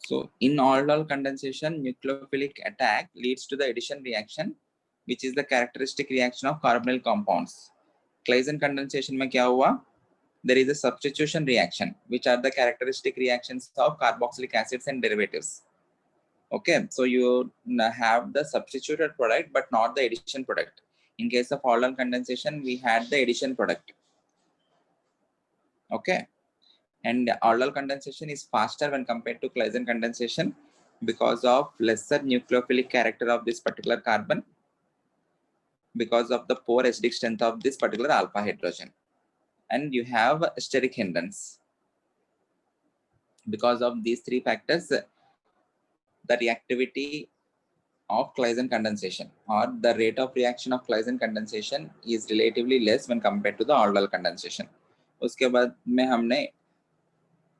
So in aldol condensation, nucleophilic attack leads to the addition reaction, which is the characteristic reaction of carbonyl compounds. Claisen condensation में क्या हुआ? There is a substitution reaction, which are the characteristic reactions of carboxylic acids and derivatives. Okay, so you have the substituted product, but not the addition product. In case of aldol condensation, we had the addition product. Okay, and aldol condensation is faster when compared to Claisen condensation because of lesser nucleophilic character of this particular carbon, because of the poor acidic strength of this particular alpha hydrogen, and you have steric hindrance. Because of these three factors, the reactivity of Claisen condensation or the rate of reaction of Claisen condensation is relatively less when compared to the aldol condensation. उसके बाद में हमने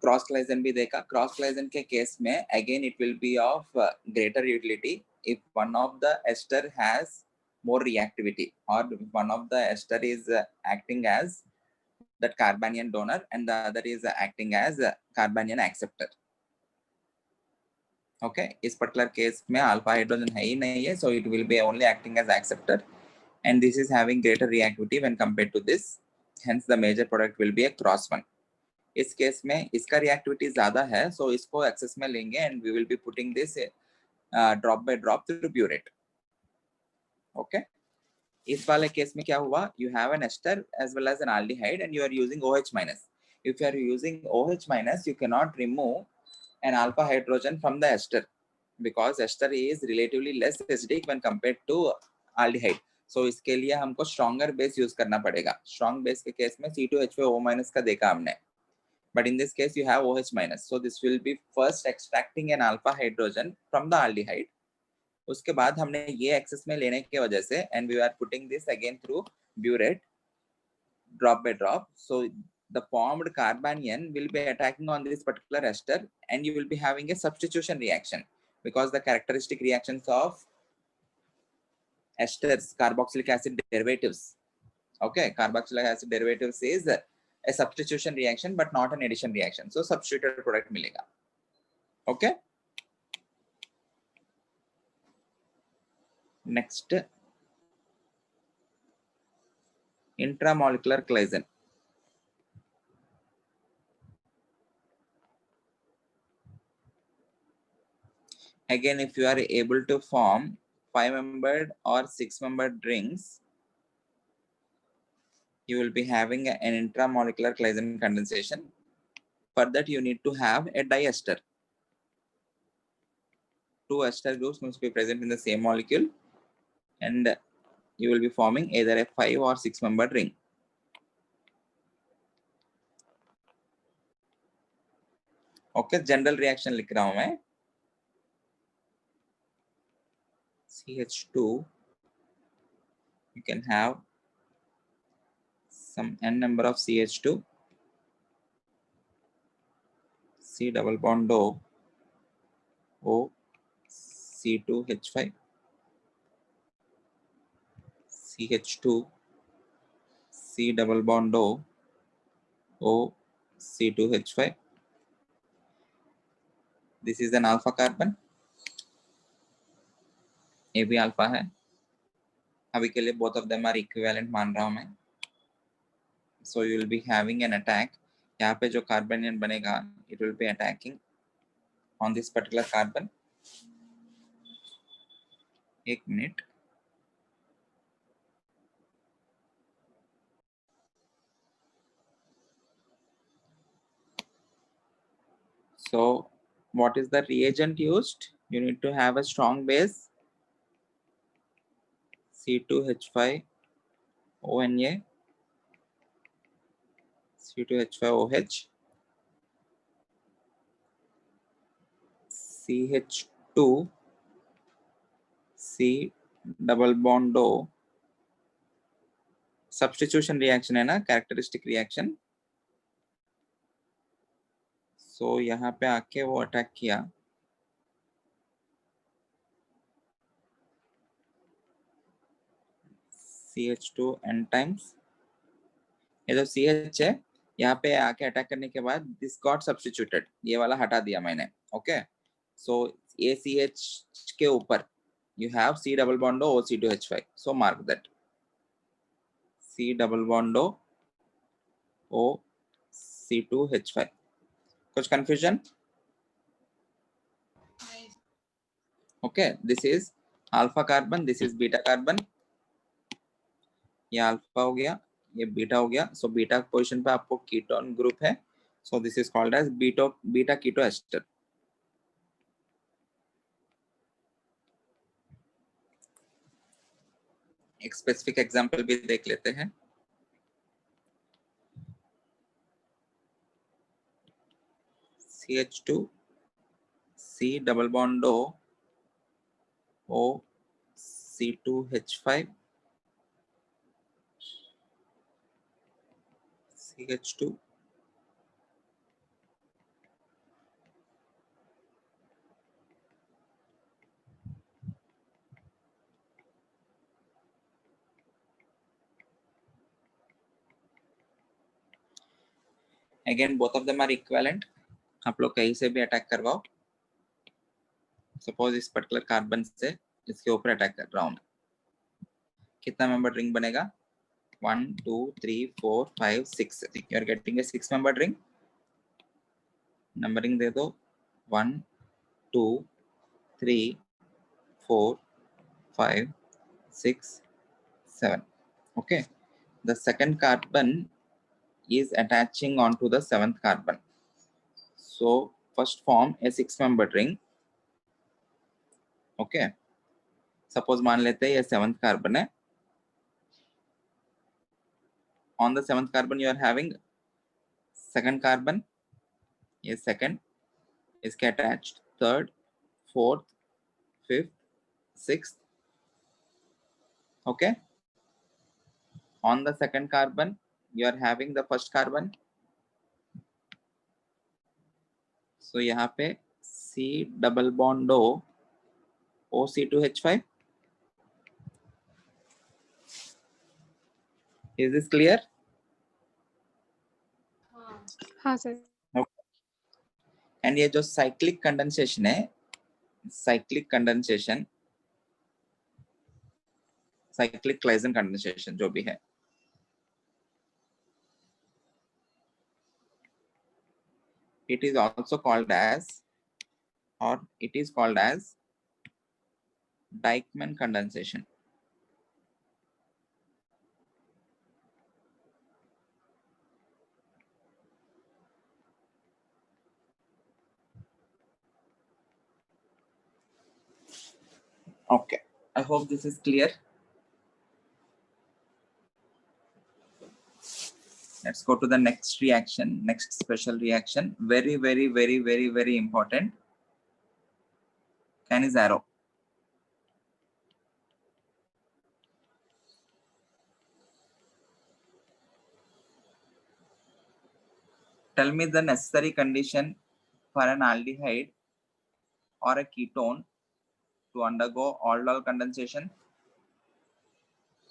cross Claisen भी देखा. Cross Claisen के case में again it will be of greater utility if one of the ester has more reactivity or one of the ester is acting as that carbanion donor and the other is acting as carbanion acceptor. Okay, इस particular case में alpha hydrogen है ही नहीं है, so it will be only acting as acceptor and this is having greater reactivity when compared to this, hence the major product will be a cross one. इस case में इसका reactivity ज्यादा है, so इसको access में लेंगे and we will be putting this drop by drop through burette. Okay, इस वाले केस में क्या हुआ? You have an ester as well as an aldehyde and you are using OH minus. If you are using OH minus, you cannot remove an alpha hydrogen from the ester because ester is relatively less acidic when compared to aldehyde. So इसके लिए हमको stronger base use करना पड़ेगा. Strong base के case में C2H5O minus का देखा हमने. But in this case, you have OH minus. So this will be first extracting an alpha hydrogen from the aldehyde. उसके बाद हमने ये एक्सेस में लेने के वजह से and we are putting this again through burette drop by drop. So the formed carbanion will be attacking on this particular ester and you will be having a substitution reaction because the characteristic reactions of esters, carboxylic acid derivatives. Okay, carboxylic acid derivatives is a substitution reaction but not an addition reaction. So substituted product मिलेगा. Okay. Next, intramolecular Claisen. Again, if you are able to form 5-membered or 6-membered rings, you will be having an intramolecular Claisen condensation. For that, you need to have a diester. Two ester groups must be present in the same molecule, and you will be forming either a 5 or 6-membered ring. Okay, general reaction लिख रहा हूं मैं. CH2, you can have some n number of CH2, C double bond O, C2H5, CH2, C double bond O, C2H5. This is an alpha carbon. ये भी alpha है. अभी के लिए both of them are equivalent मान रहा हूं मैं. So you will be having an attack. यहाँ पे जो carbanion बनेगा, it will be attacking on this particular carbon. एक minute. So what is the reagent used? You need to have a strong base, C2H5ONA, C2H5OH, CH2, C double bond O. Substitution reaction है ना, characteristic reaction. So यहाँ पे आके वो attack किया. CH2 n times. ये जो CH है, यहाँ पे आके अटैक करने के बाद this got substituted. ये वाला हटा दिया मैंने. Okay. So ACH के ऊपर you have C double bond O C2H5. So mark that C double bond O C2H5. कुछ confusion? Okay, this is alpha carbon, this is beta carbon. ये alpha हो गया, ये बीटा हो गया. So बीटा पोजीशन पे आपको कीटोन ग्रुप है. So this is called as beta keto ester. एक स्पेसिफिक एग्जांपल भी देख लेते हैं. CH2 C double bond O C2H5 CH2 again both of them are equivalent. आप लोग कहीं से भी अटैक करवाओ. सपोज इस पर्टिकुलर कार्बन से इसके ऊपर अटैक कर रहा हूं, कितना मेंबर रिंग बनेगा? 1 2 3 4 5 6. You are getting a 6 member ring. Numbering दे दो 1 2 3 4 5 6 7. Okay, the second carbon is attaching onto the seventh carbon. So first form a 6 membered ring. Okay, suppose मान लेते हैं ये seventh carbon है. On the seventh carbon you are having second carbon, ये second, इसके attached third, fourth, fifth, sixth. Okay, on the second carbon you are having the first carbon. So यहाँ पे C double bond O OC2H5. Is this clear? हाँ sir. And ये जो cyclic condensation है, cyclic condensation, cyclic Claisen condensation जो भी है, it is also called as, or it is called as Deichmann condensation. Okay, I hope this is clear. Let's go to the next reaction, next special reaction. Very important. Cannizzaro. Tell me the necessary condition for an aldehyde or a ketone to undergo aldol condensation.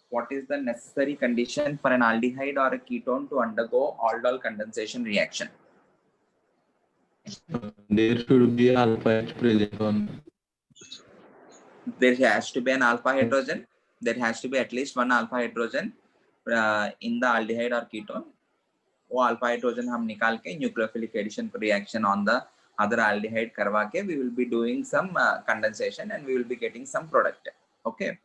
What is the necessary condition for an aldehyde or a ketone to undergo aldol condensation reaction? There should be alpha H present on. There has to be an alpha hydrogen. There has to be at least one alpha hydrogen in the aldehyde or ketone. वो alpha hydrogen हम निकाल के nucleophilic addition reaction on the other aldehyde करवा के we will be doing some condensation and we will be getting some product. Okay.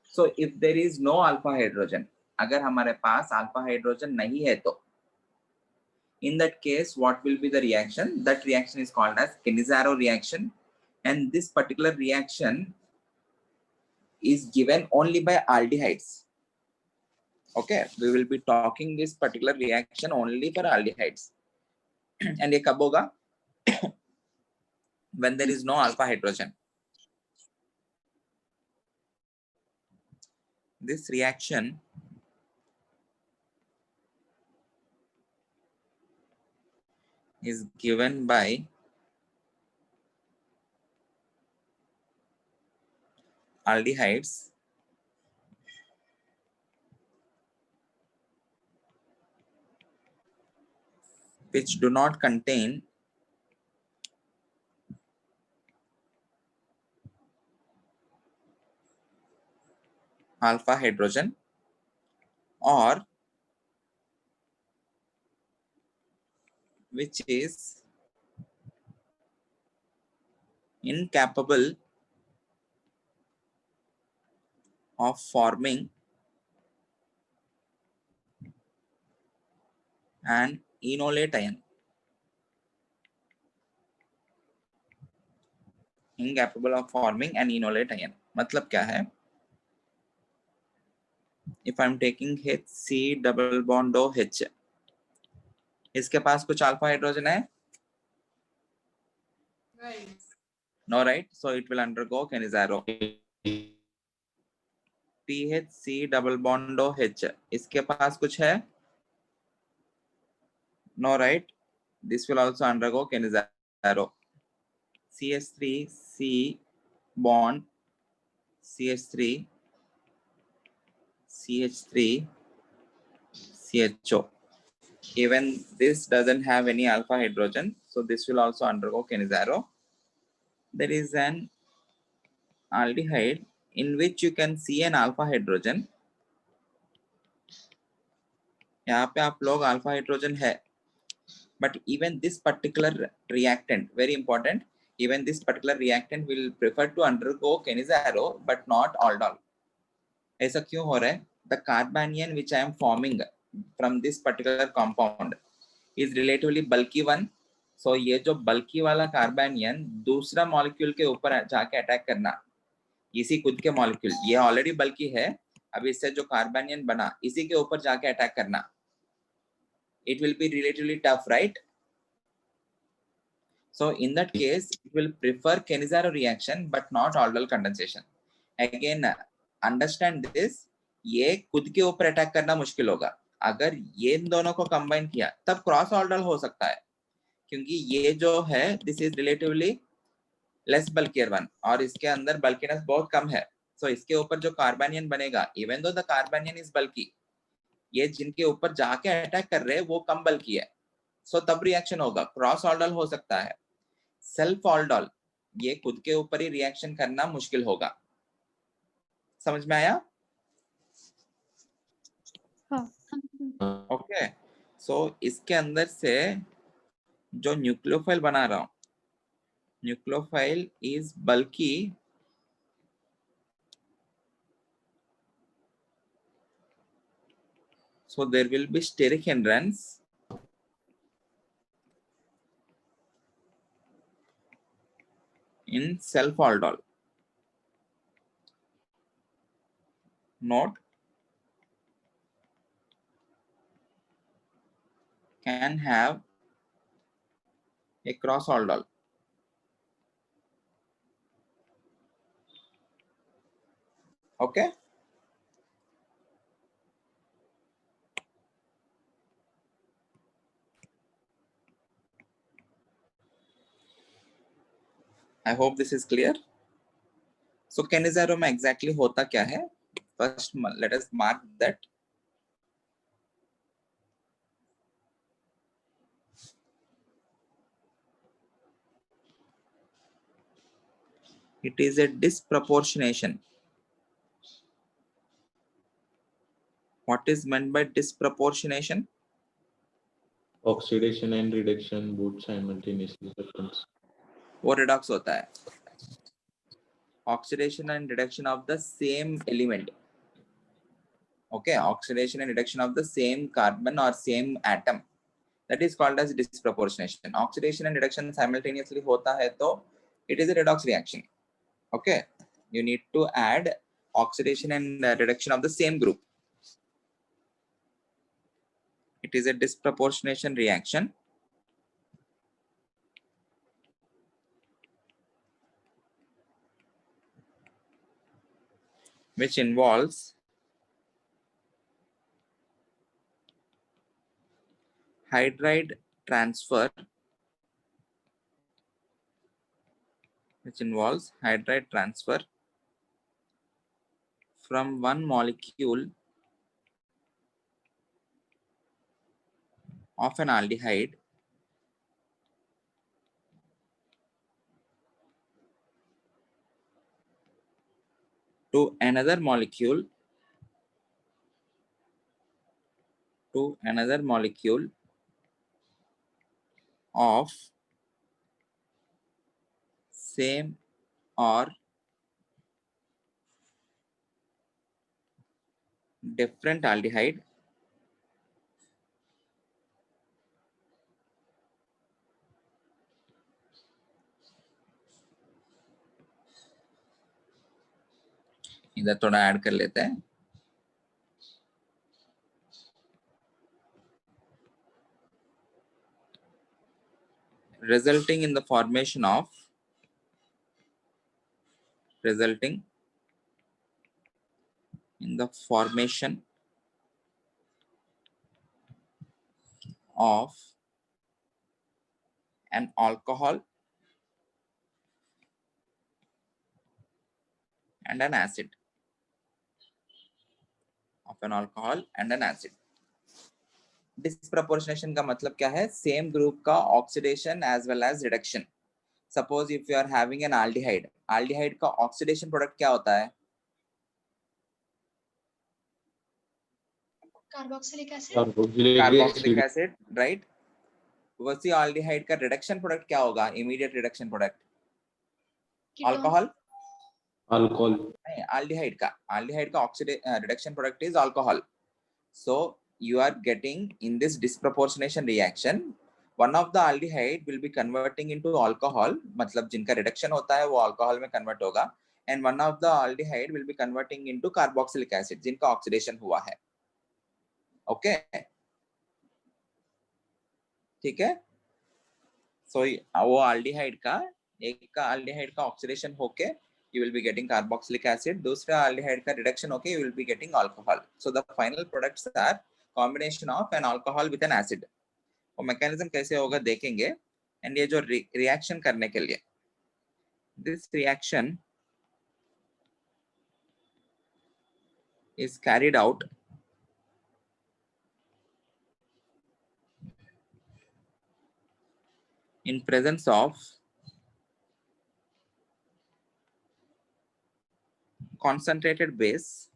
So if there is no alpha hydrogen, अगर हमारे पास alpha hydrogen नहीं है तो in that case what will be the reaction? That reaction is called as Cannizzaro reaction, and this particular reaction is given only by aldehydes. Okay, we will be talking this particular reaction only for aldehydes. And ये कब होगा? When there is no alpha hydrogen. This reaction is given by aldehydes which do not contain alpha hydrogen, or which is incapable of forming an enolate ion. Incapable of forming an enolate ion मतलब क्या है? If I'm taking HC double bond OH, इसके पास कुछ alpha hydrogen है? No, right? So it will undergo Cannizzaro. THC double bond OH, इसके पास कुछ है? No, right? This will also undergo Cannizzaro. CH3C bond CH3 CH3 CHO. Even this doesn't have any alpha hydrogen, so this will also undergo Cannizzaro. There is an aldehyde in which you can see an alpha hydrogen. यहाँ पे आप लोग alpha hydrogen है, but even this particular reactant, very important, even this particular reactant will prefer to undergo Cannizzaro, but not aldol. ऐसा क्यों हो रहा है? The carbanion which I am forming from this particular compound is relatively bulky one. So ये जो bulky वाला carbanion दूसरा molecule के ऊपर जाके अटैक करना, इसी खुद के molecule, ये already bulky है, अब इससे जो carbanion बना इसी के ऊपर जाके अटैक करना, it will be relatively tough, right? So in that case, it will prefer Cannizzaro reaction but not aldol condensation. Again, understand this, ये खुद के ऊपर अटैक करना मुश्किल होगा. अगर ये इन दोनों को कंबाइन किया तब क्रॉस ऑर्डल हो सकता है, क्योंकि ये जो है this is relatively less bulkier one और इसके अंदर बल्कीनेस बहुत कम है. सो इसके ऊपर जो कार्बनियन बनेगा, even though the carbanion is बल्की, ये जिनके ऊपर जाके अटैक कर रहे हैं वो कम बल्की है. सो तब रिएक्शन होगा, क्रॉस ऑर्डल हो सकता है. सेल्फ ऑर्डल ये खुद के ऊपर ही रिएक्शन करना मुश्किल होगा. समझ में आया? ओके. सो इसके अंदर से जो न्यूक्लियोफाइल बना रहा हूं, nucleophile is bulky, so there will be steric hindrance in self aldol. Note, can have a cross aldol. Okay. I hope this is clear. So Cannizzaro में exactly होता क्या है? First, let us mark that. It is a disproportionation. What is meant by disproportionation? Oxidation and reduction both simultaneously happens. वो redox होता है. Oxidation and reduction of the same element. Okay, oxidation and reduction of the same carbon or same atom. That is called as disproportionation. Oxidation and reduction simultaneously होता है तो it is a redox reaction. Okay, you need to add oxidation and reduction of the same group. It is a disproportionation reaction. Which involves hydride transfer, from one molecule of an aldehyde to another molecule to another molecule of same or different aldehyde इधर थोड़ा add कर लेते हैं resulting in the formation of of an alcohol and an acid disproportionation का मतलब क्या है same group का oxidation as well as reduction suppose if you are having an aldehyde का ऑक्सीडेशन प्रोडक्ट क्या होता है carboxylic acid carboxylic acid right वैसे aldehyde का रिडक्शन प्रोडक्ट क्या होगा इमीडिएट रिडक्शन प्रोडक्ट अल्कोहल नहीं aldehyde का reduction product is alcohol so you are getting in this disproportionation reaction one of the aldehyde will be converting into alcohol मतलब जिनका reduction होता है वो अल्कोहल में कन्वर्ट होगा and one of the aldehyde will be converting into carboxylic acid जिनका oxidation हुआ है ओके ठीक है so वो aldehyde का एक का aldehyde का ऑक्सीडेशन होके you will be getting carboxylic acid दूसरा aldehyde का रिडक्शन होके you will be getting alcohol so the final products are combination of an alcohol with an acid वो मैकेनिज्म कैसे होगा देखेंगे एंड ये जो रिएक्शन करने के लिए this reaction is carried out in presence of concentrated base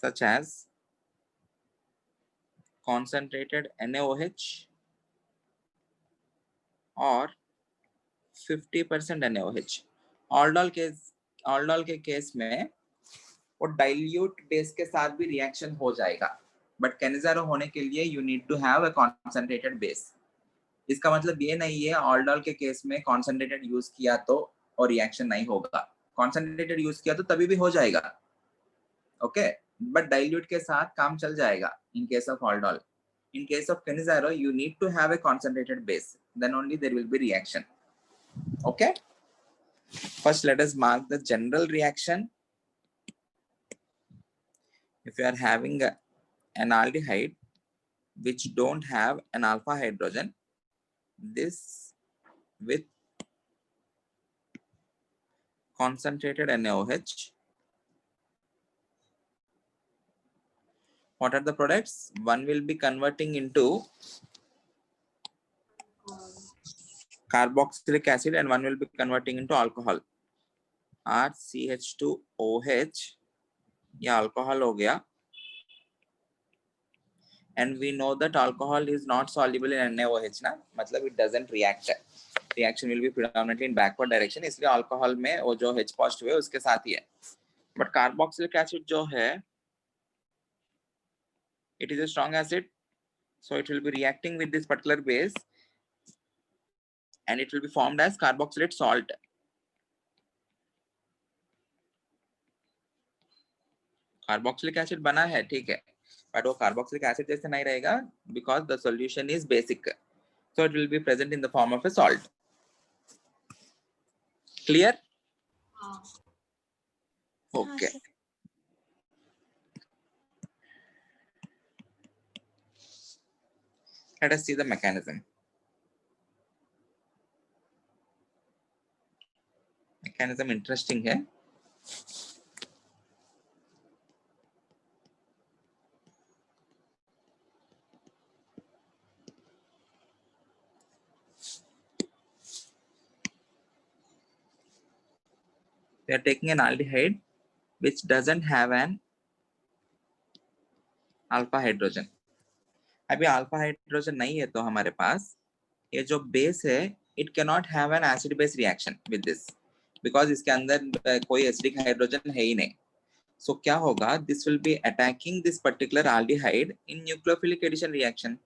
such as concentrated NaOH or 50% NaOH ऑल्डोल के केस में वो डाइल्यूट बेस के साथ भी रिएक्शन हो जाएगा बट कैनिजारो होने के लिए you need to have a concentrated base इसका मतलब ये नहीं है ऑल्डोल के केस में कॉन्सेंट्रेटेड यूज किया तो और रिएक्शन नहीं होगा कॉन्सेंट्रेटेड यूज किया तो तभी भी हो जाएगा ओके बट डाइल्यूट के साथ काम चल जाएगा in case of aldol in case of Canizaro you need to have a concentrated base then only there will be reaction okay first let us mark the general reaction if you are having an aldehyde which don't have an alpha hydrogen this with concentrated NaOH what are the products one will be converting into carboxylic acid and one will be converting into alcohol RCH2OH या alcohol हो गया and we know that alcohol is not soluble in NaOH ना मतलब it doesn't react reaction will be predominantly in backward direction इसलिए alcohol में वो जो H positive है उसके साथ ही है but carboxylic acid जो है it is a strong acid so it will be reacting with this particular base and it will be formed as carboxylate salt carboxylic acid बना है ठीक है but वो carboxylic acid जैसे नहीं रहेगा because the solution is basic so it will be present in the form of a salt clear okay let us see the mechanism interesting है we are taking an aldehyde which doesn't have an alpha hydrogen. अभी alpha hydrogen नहीं है तो हमारे पास ये जो base है it cannot have an acid base reaction with this because इसके अंदर कोई acidic hydrogen है ही नहीं. So क्या होगा? This will be attacking this particular aldehyde in nucleophilic addition reaction.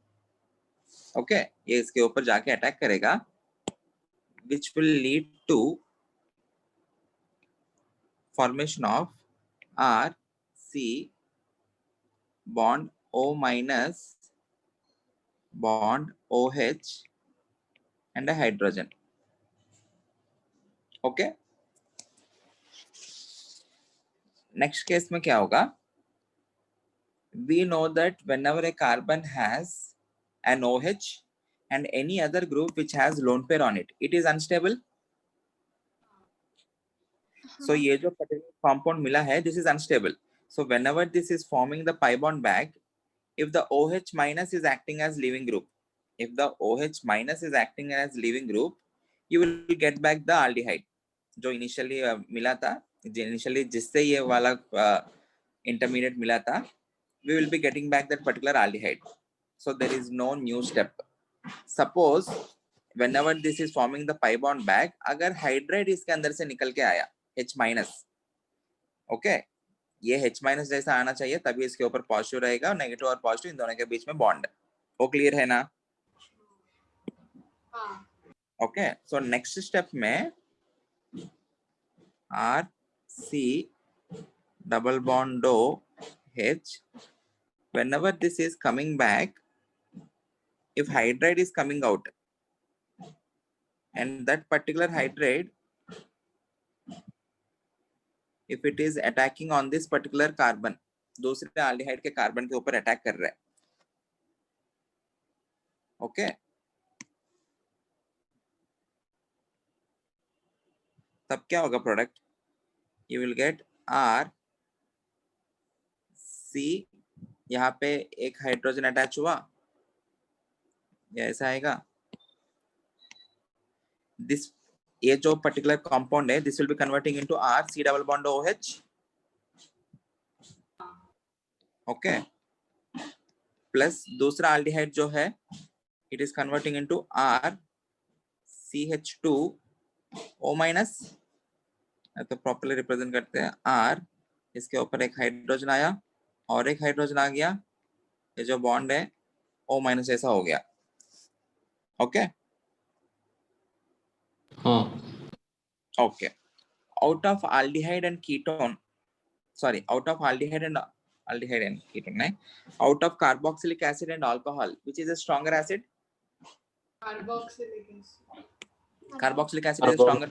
Okay, ये इसके ऊपर जाके अटैक करेगा, which will lead to formation of R C bond O minus bond OH and a hydrogen. Okay. Next case में क्या होगा? We know that whenever a carbon has an OH and any other group which has lone pair on it, it is unstable. So ये जो particular compound मिला है, this is unstable. So whenever this is forming the pi bond back, if the OH minus is acting as leaving group, if the OH minus is acting as leaving group, you will get back the aldehyde. जो initially मिला था, initially जिससे ये वाला intermediate मिला था, we will be getting back that particular aldehyde. So there is no new step. Suppose whenever this is forming the pi bond back, अगर hydride इसके अंदर से निकल के आया H minus, okay, ये H minus जैसा आना चाहिए तभी इसके ऊपर पॉजिटिव रहेगा और नेगेटिव और पॉजिटिव इन दोनों के बीच में बॉन्ड. वो क्लियर है ना? ओके, सो नेक्स्ट स्टेप में R C double bond O H, whenever this is coming back, if hydride is coming out and that particular hydride, if it is attacking on this particular carbon, दूसरे aldehyde के carbon के ऊपर attack कर रहा है. Okay, तब क्या होगा product? You will get R C, यहाँ पे एक हाइड्रोजन अटैच हुआ, ये ऐसा आएगा. दिस ये जो पर्टिकुलर कंपाउंड है, this will B converting into R C double bond OH. Okay, plus दूसरा एल्डिहाइड जो है, it is converting into R CH2O minus. तो प्रॉपर्ली रिप्रेजेंट करते हैं R, इसके ऊपर एक हाइड्रोजन आया और एक हाइड्रोजन आ गया, ये जो बॉन्ड है O माइनस ऐसा हो गया. Okay okay, out of aldehyde and ketone, sorry, out of aldehyde and ketone, nahin, out of carboxylic acid and alcohol, which is a stronger acid? Carboxylic acid is stronger.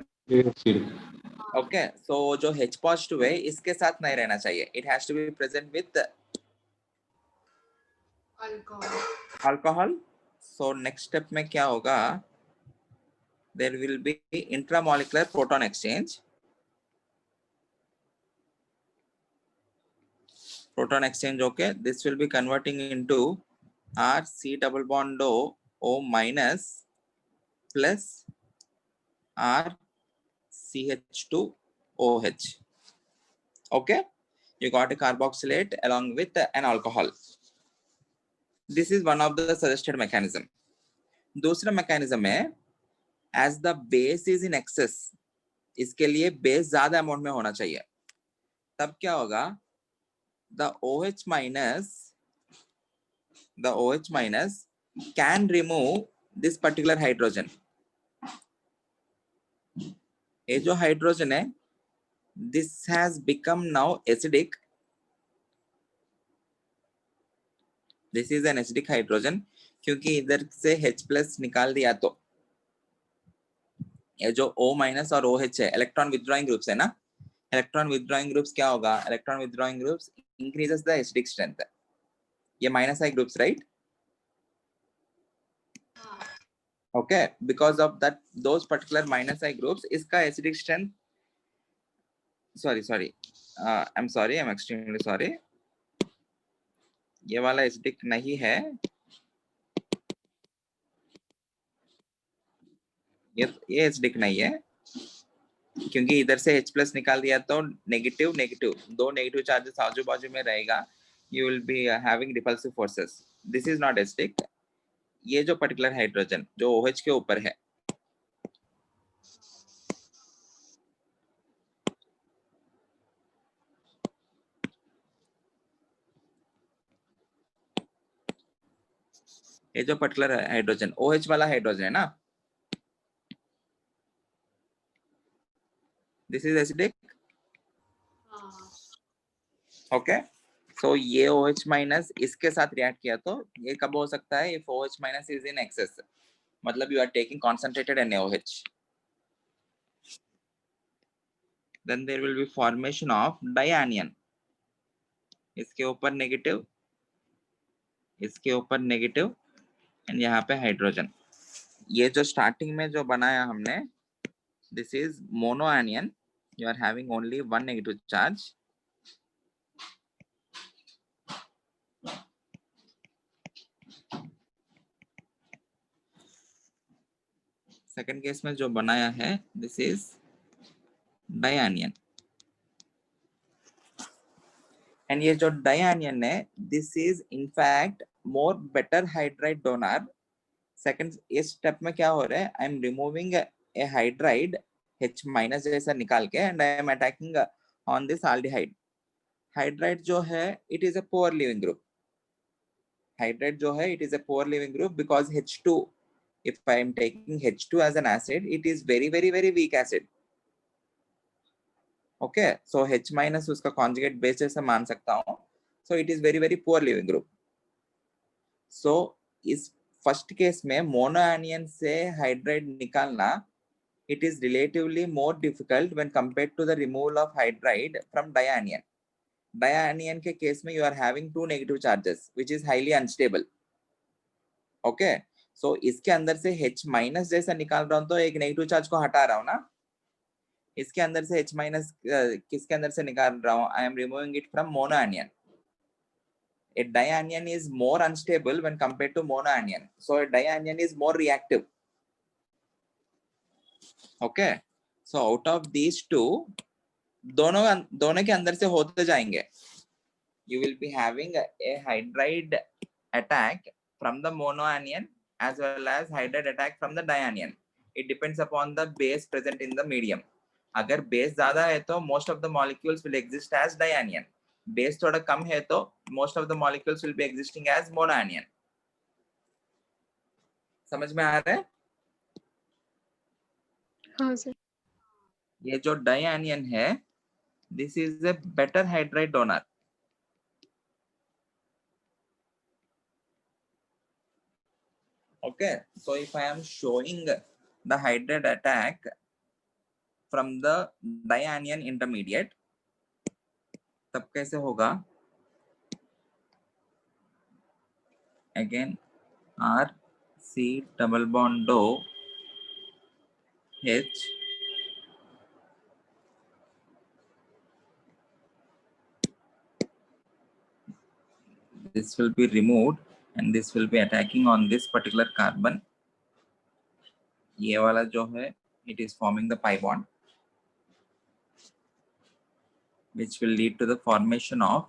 Okay, so जो H positive है इसके साथ नहीं रहना चाहिए, it has to be present with alcohol. So next step में क्या होगा? There will be intramolecular proton exchange. Proton exchange, okay. This will be converting into R C double bond O minus plus R CH2 OH. Okay, you got a carboxylate along with an alcohol. This is one of the suggested mechanism. दूसरा mechanism है, as the base is in excess, इसके लिए base ज्यादा amount में होना चाहिए. तब क्या होगा? The OH minus can remove this particular hydrogen. ये जो hydrogen है, this has become now acidic. This is an acidic hydrogen, क्योंकि इधर से H plus निकाल दिया तो ये जो O minus और OH है, electron withdrawing groups है ना. Electron withdrawing groups क्या होगा? Electron withdrawing groups increases the acidic strength. ये minus I groups, right? Okay, because of that, those particular minus I groups, इसका acidic strength, sorry, I'm extremely sorry. ये वाला acidic नहीं है, ये acidic नहीं है. क्योंकि इधर से H प्लस निकाल दिया तो नेगेटिव नेगेटिव, दो नेगेटिव चार्जेस आजू बाजू में रहेगा, you will be having repulsive forces. This is not acidic. ये जो पर्टिकुलर हाइड्रोजन जो OH के ऊपर है, ये जो पर्टिकुलर हाइड्रोजन OH वाला हाइड्रोजन है ना, दिस इज एसिडिक. ओके, सो ये OH माइनस इसके साथ रिएक्ट किया तो ये कब हो सकता है? If OH minus is in excess, मतलब you are taking concentrated NaOH, then there will be formation of dianion. इसके ऊपर नेगेटिव, इसके ऊपर नेगेटिव, एंड यहाँ पे हाइड्रोजन. ये जो स्टार्टिंग में जो बनाया हमने, this is monoanion. You are having only one negative charge. Second case में जो बनाया है, this is dianion. And ये जो dianion है, this is in fact more better hydride donor. Second इस स्टेप में क्या हो रहा है? I am removing a hydride H minus जैसा निकाल के, and I am attacking on this aldehyde. Hydride जो है, it is a poor leaving group. Hydride जो है, it is a poor leaving group because H2, if I am taking H2 as an acid, it is very very very weak acid. Okay, so H minus उसका conjugate base जैसा मान सकता हूँ. So it is very very poor leaving group. So इस first case में मोनोएनियन से hydride निकालना, it is relatively more difficult when compared to the removal of hydride from dianion. Dianion के केस में you are having two negative charges which is highly unstable. Okay, so इसके अंदर से H minus जैसा निकाल रहा हूँ तो एक नेगेटिव चार्ज को हटा रहा हूँ ना, इसके अंदर से H minus किसके अंदर से निकाल रहा हूँ? I am removing it from monoanion. A dianion is more unstable when compared to monoanion, so a dianion is more reactive. Okay, so out of these two, दोनों के अंदर से होते जाएंगे. You will be having a hydride attack from the monoanion as well as hydride attack from the dianion. It depends upon the base present in the medium. अगर base ज्यादा है तो most of the molecules will exist as dianion. Base थोड़ा कम है तो most of the molecules will be existing as monoanion. समझ में आ रहा है? हाँ सर. ये जो dianion है, this is a better hydride donor. Okay, so if I am showing the hydride attack from the dianion intermediate, तब कैसे होगा? Again, R C double bond O H this will be removed and this will be attacking on this particular carbon. ये वाला जो है, it is forming the pi bond, which will lead to the formation of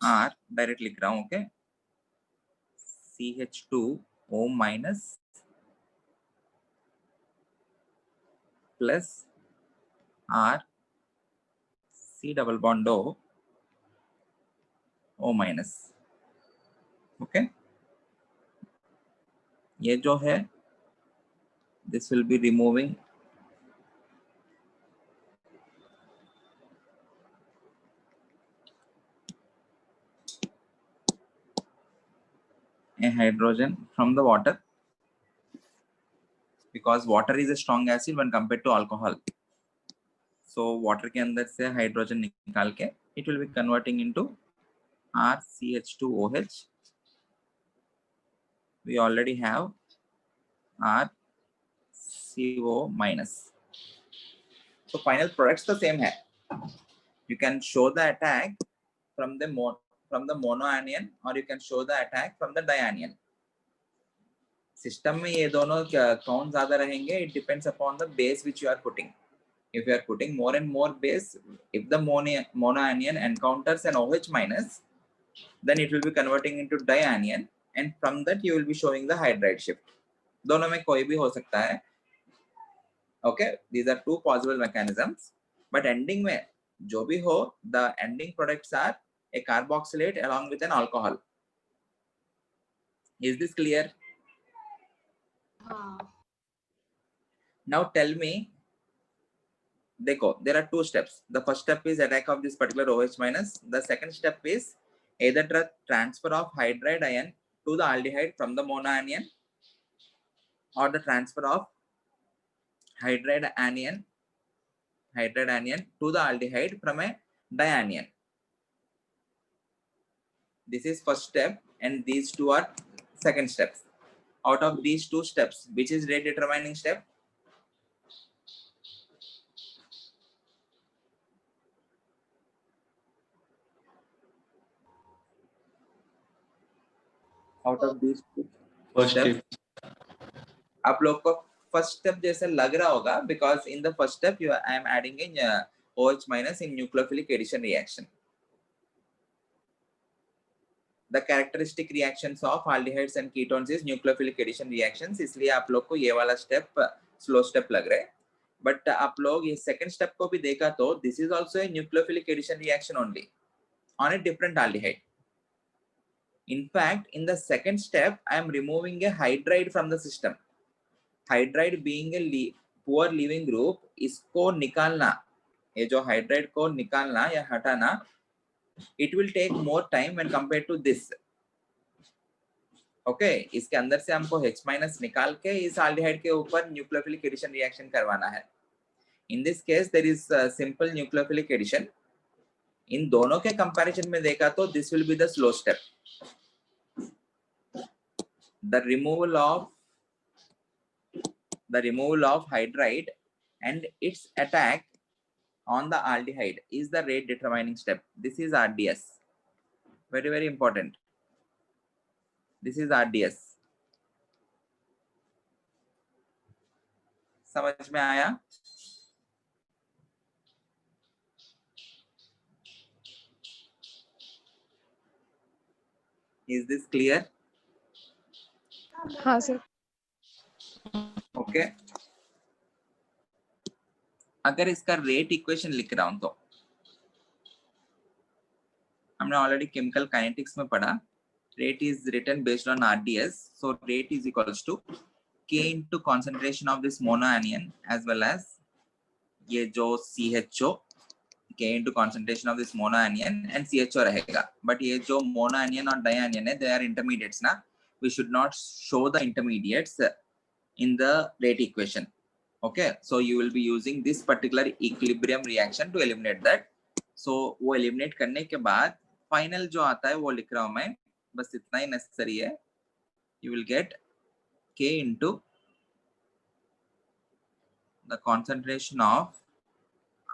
R, directly लिख रहा हूँ, okay, CH2O minus plus R C double bond O minus. Okay, ये जो है, this will be removing a hydrogen from the water because water is a strong acid when compared to alcohol. So water के अंदर से hydrogen निकाल के, it will be converting into RCH2OH. We already have RCO minus. So final products the same है. You can show the attack from the monoanion or you can show the attack from the dianion. System में ये दोनों कौन ज्यादा रहेंगे, it depends upon the base which you are putting. If you are putting more and more base, if the monoanion encounters an OH minus, then it will be converting into dianion, and from that you will be showing the hydride shift. दोनों में कोई भी हो सकता है. Okay, these are two possible mechanisms, but ending में जो भी हो, the ending products are a carboxylate along with an alcohol. Is this clear? Now tell me, देखो, there are two steps. The first step is attack of this particular OH minus. The second step is either transfer of hydride ion to the aldehyde from the monoanion, or the transfer of hydride anion to the aldehyde from a dianion. This is first step, and these two are second steps. Out of these two steps, which is rate determining step? Out of these two First steps, step. आप लोग को first step जैसे लग रहा होगा, because in the first step I am adding in OH minus in nucleophilic addition reaction. The characteristic reactions of aldehydes and ketones is nucleophilic addition reactions, इसलिए आप लोग को ये वाला स्टेप स्लो स्टेप लग रहा है. बट आप लोग ये सेकंड स्टेप को भी देखा तो this is also a nucleophilic addition reaction only on a different aldehyde. In fact, in the second step, I am removing a hydride from the system. Hydride being a poor leaving group, इसको निकालना, ये जो hydride को निकालना या हटाना, it will take more time when compared to this. Okay, इसके अंदर से हमको H minus निकाल के इस aldehyde के ऊपर nucleophilic addition reaction करवाना है. In this case, there is a simple nucleophilic addition. इन दोनों के comparison में देखा तो this will be the slow step. The removal of hydride and its attack on the aldehyde is the rate determining step. This is RDS. Very, very important. This is RDS. समझ में आया? Is this clear? हाँ sir. Okay. अगर इसका rate equation लिख रहा हूं तो हमने ऑलरेडी केमिकल काइनेटिक्स में पढ़ा. Rate is written based on RDS. So rate is equals to K into concentration of this monoanion as well as ये जो CHO, K into concentration of this monoanion and CHO रहेगा. But ये जो monoanion और dianion है, they are intermediates ना. We should not show the intermediates in the rate equation. Okay, so you will be using this particular equilibrium reaction to eliminate that. So वो eliminate करने के बाद final जो आता है वो लिख रहा हूँ मैं, बस इतना ही necessary है. You will get K into the concentration of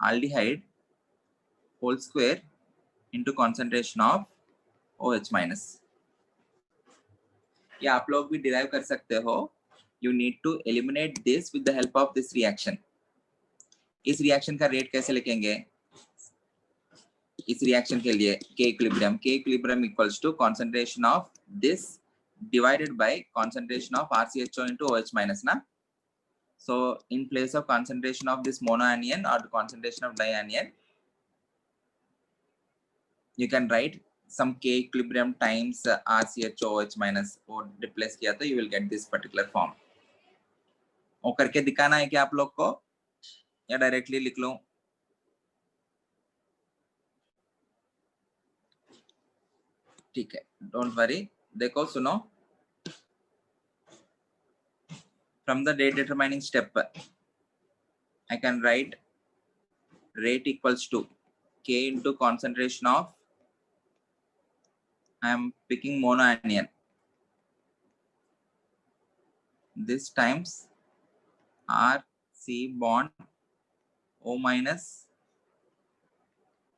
aldehyde whole square into concentration of OH minus. ये आप लोग भी derive कर सकते हो. You need to eliminate this with the help of this reaction. इस reaction का rate कैसे लिखेंगे? इस reaction के लिए K equilibrium equals to concentration of this divided by concentration of RCHO into OH minus ना. So in place of concentration of this monoanion or the concentration of dianion, you can write some K equilibrium times RCHO OH minus और replace किया तो you will get this particular form. और करके दिखाना है क्या आप लोग को या डायरेक्टली लिख लूं? ठीक है, डोंट वरी. देखो सुनो, from the rate determining step I can write rate equals to K into concentration of, I am picking monoanion, this times R C bond O minus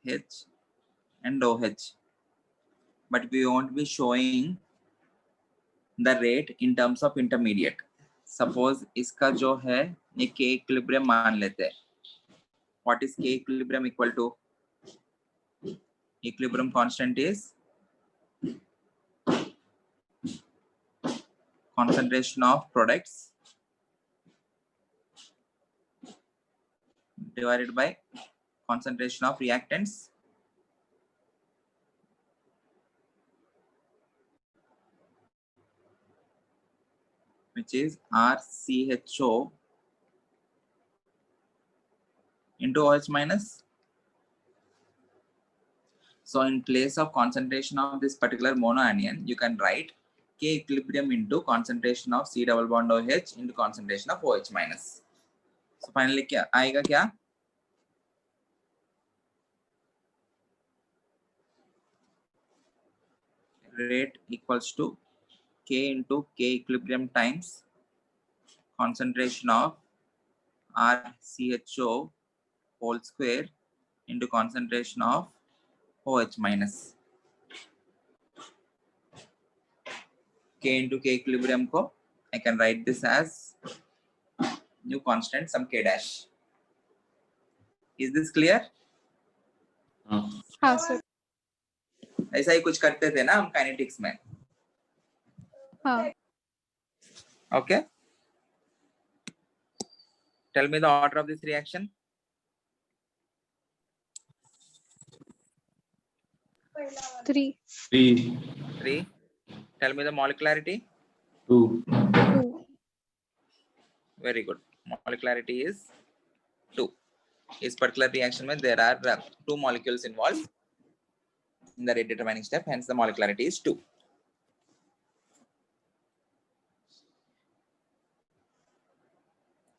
H and OH, but we won't be showing the rate in terms of intermediate. Suppose इसका जो है ये K equilibrium मान लेते हैं. What is K equilibrium equal to? Equilibrium constant is concentration of products divided by concentration of reactants which is RCHO into OH minus. So in place of concentration of this particular monoanion, you can write K equilibrium into concentration of C double bond OH into concentration of OH minus. So finally क्या आएगा क्या? Rate equals to K into K equilibrium times concentration of RCHO whole square into concentration of OH minus. K into K equilibrium ko I can write this as new constant some K dash. Is this clear? हाँ sir. ऐसा ही कुछ करते थे ना हम kinetics में. हाँ. Okay. Tell me the order of this reaction. 3. 3. Tell me the molecularity. 2. 2. Very good. Molecularity is 2. This particular reaction में there are 2 molecules involved in the rate determining step. Hence the molecularity is 2.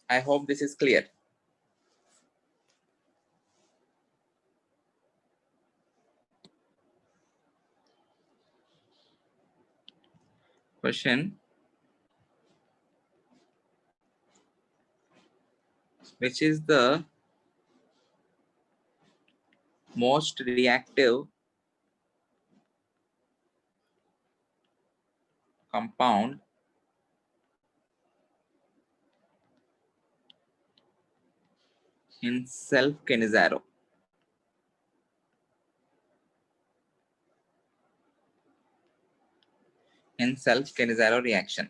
I hope this is clear. Question. Which is the most reactive compound in self-Cannizzaro? In self-Cannizzaro reaction.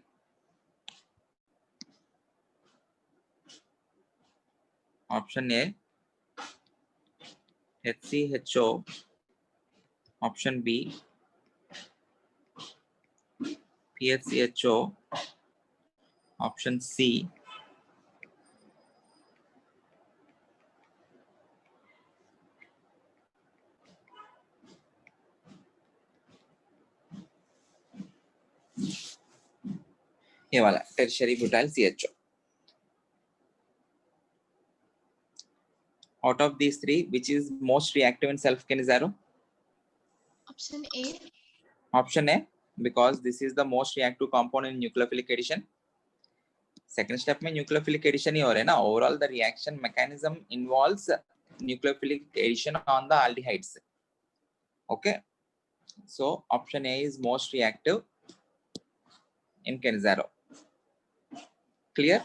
Option A, HCHO. Option B, PHCHO. Option C, ये वाला tertiary butyl CHO. Out of these three, which is most reactive in self-Cannizzaro? Option A. Option A, because this is the most reactive compound in nucleophilic addition. Second step में nucleophilic addition ही हो रहा है ना. Overall, the reaction mechanism involves nucleophilic addition on the aldehydes. Okay, so option A is most reactive in Cannizzaro. Clear?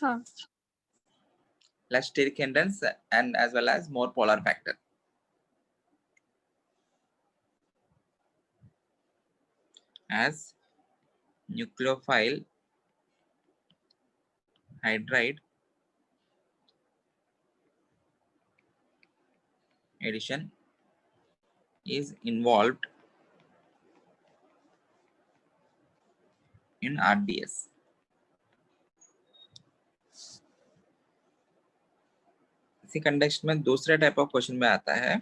हाँ. Less steric hindrance and as well as more polar factor. As nucleophile hydride addition is involved in RDS. इसी context में दूसरे type of question में आता है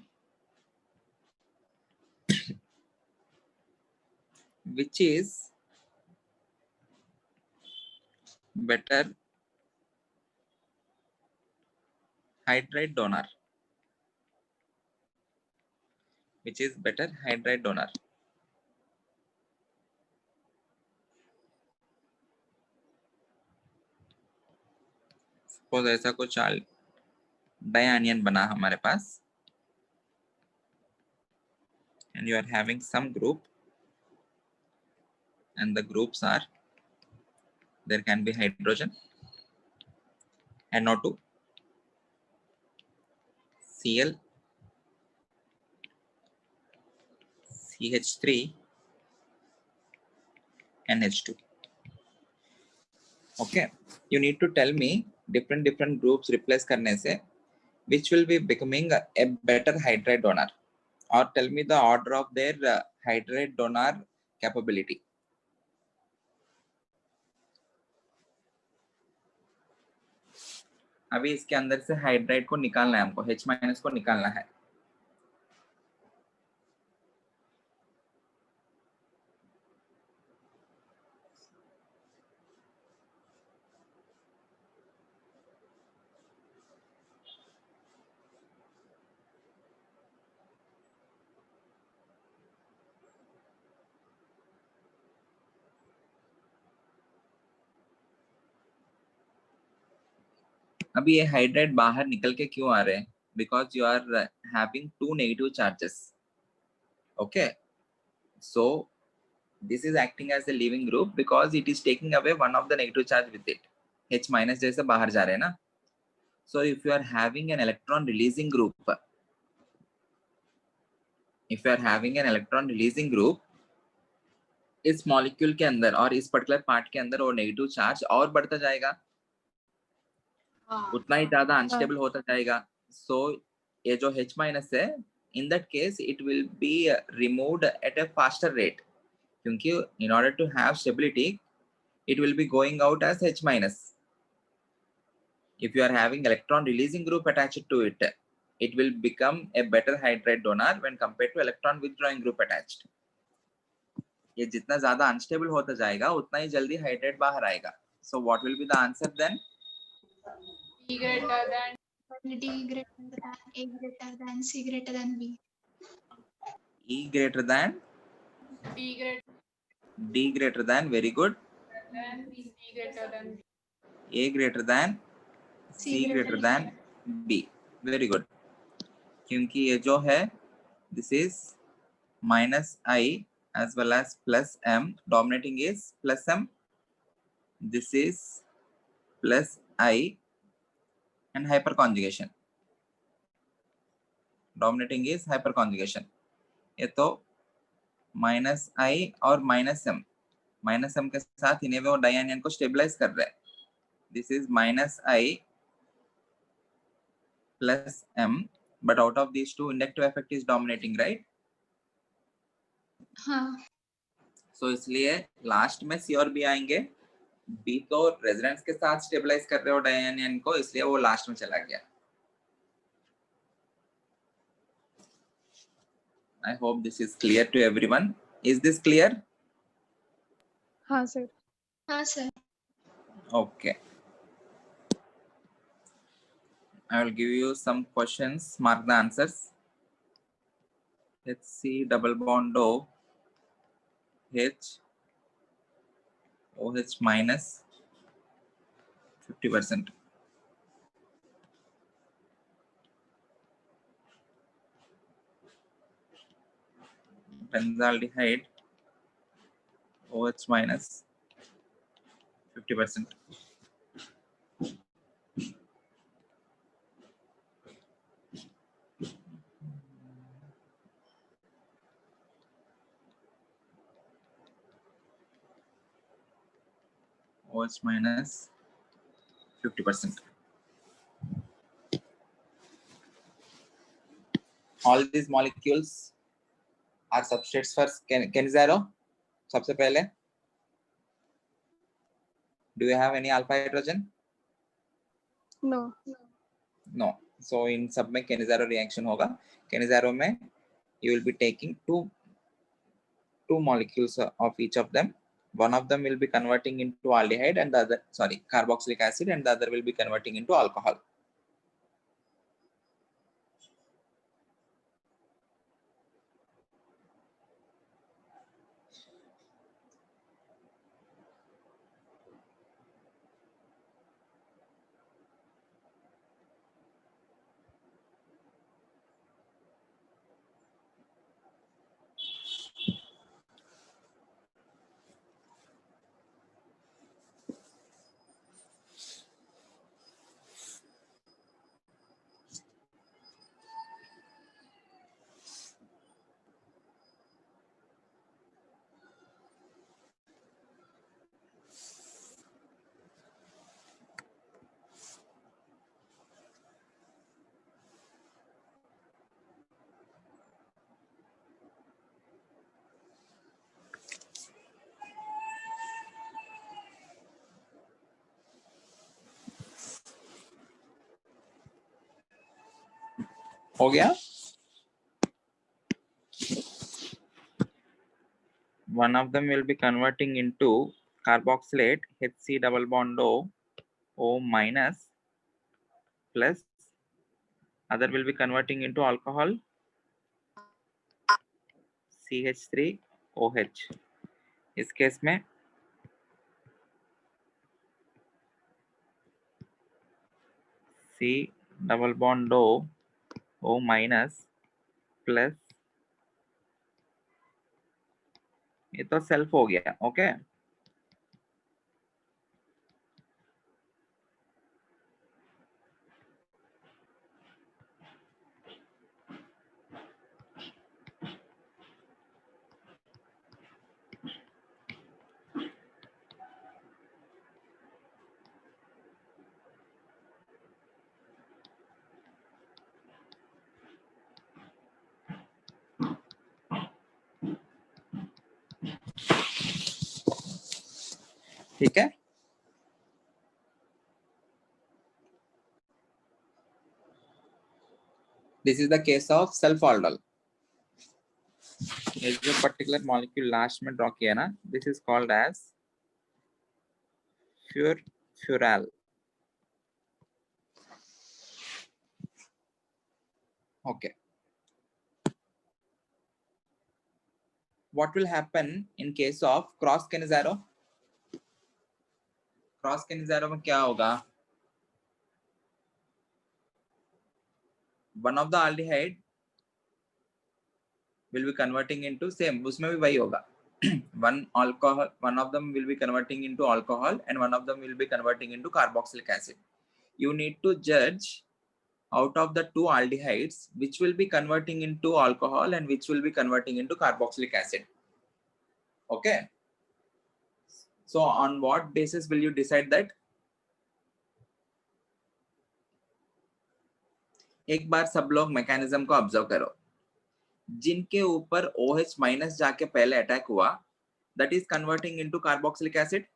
which is better hydride donor. Which is better hydride donor. Suppose ऐसा कुछ डायनियन बना हमारे पास and you are having some group and the groups are, there can be hydrogen, NO2, Cl, CH3, NH2. Okay, you need to tell me different groups replace करने से which will be becoming a better hydride donor, or tell me the order of their hydride donor capability. अभी इसके अंदर से hydride को निकालना है हमको, H- को निकालना है. अभी ये हाइड्राइड बाहर निकल के क्यों आ रहे हैं? Because you are having two negative charges. Okay, so this is acting as a leaving group because it is taking away one of the negative charge with it. H- जैसे बाहर जा रहे हैं ना. So if you are having an electron releasing group, इस molecule के अंदर और इस पर्टिकुलर पार्ट के अंदर वो नेगेटिव चार्ज और बढ़ता जाएगा, उतना ही ज्यादा अनस्टेबल होता जाएगा. सो ये जो H- है, in that case it will be removed at a faster rate, क्योंकि in order to have stability it will be going out as H-. If you are having electron releasing group attached to it, it will become a better hydride donor when compared to electron withdrawing group attached. ये जितना ज्यादा unstable होता जाएगा उतना ही जल्दी hydrate बाहर आएगा. So what will be the answer then? D greater than A greater than C greater than B. E greater than D greater than, very good. A greater than C greater than B, very good. क्योंकि ये जो है this is -I as well as +M, dominating is +M. This is +I and hyperconjugation. Dominating is hyperconjugation. ये तो -I और -M के साथ इन्हें वो डायनियन को स्टेबलाइज कर रहा है. This is -I plus M, but out of these two inductive effect is dominating, right? हाँ. So इसलिए लास्ट में C और B आएंगे. B तो रेजोनेंस के साथ स्टेबलाइज कर रहे हो डायनियन को, इसलिए वो लास्ट में चला गया. I hope this is clear to everyone. Is this clear? हाँ सर. हाँ sir. Okay. I will give you some questions. Mark the answers. Let's see. Double bond O, H, OH minus 50%. Benzaldehyde, OH minus 50%. OH minus 50%. All these molecules are substrates for Canizaro. सबसे पहले, do you have any alpha hydrogen? No. No. So in सब में Canizaro reaction होगा. Canizaro में you will be taking two molecules of each of them. One of them will be converting into aldehyde and the other, carboxylic acid, and the other will be converting into alcohol. हो गया? One of them will be converting into carboxylate HC double bond O minus plus, other will be converting into alcohol CH3OH. इस case में C double bond O minus plus, ये तो self हो गया. Okay, ठीक है. This is the case of self-aldol. ये जो पर्टिकुलर मॉलिक्यूल लास्ट में ड्रॉ किया ना, this is called as fural. Okay, what will happen in case of cross Cannizzaro? Cross Cannizzaro में क्या होगा? One of the aldehyde will be converting into same, उसमें भी वही होगा. One of them will be converting into alcohol and one of them will be converting into carboxylic acid. You need to judge out of the two aldehydes which will be converting into alcohol and which will be converting into carboxylic acid. Okay, so on what basis will you decide that? एक बार सब लोग mechanism को observe करो. जिनके ऊपर OH minus जाके पहले attack हुआ, that is converting into carboxylic acid.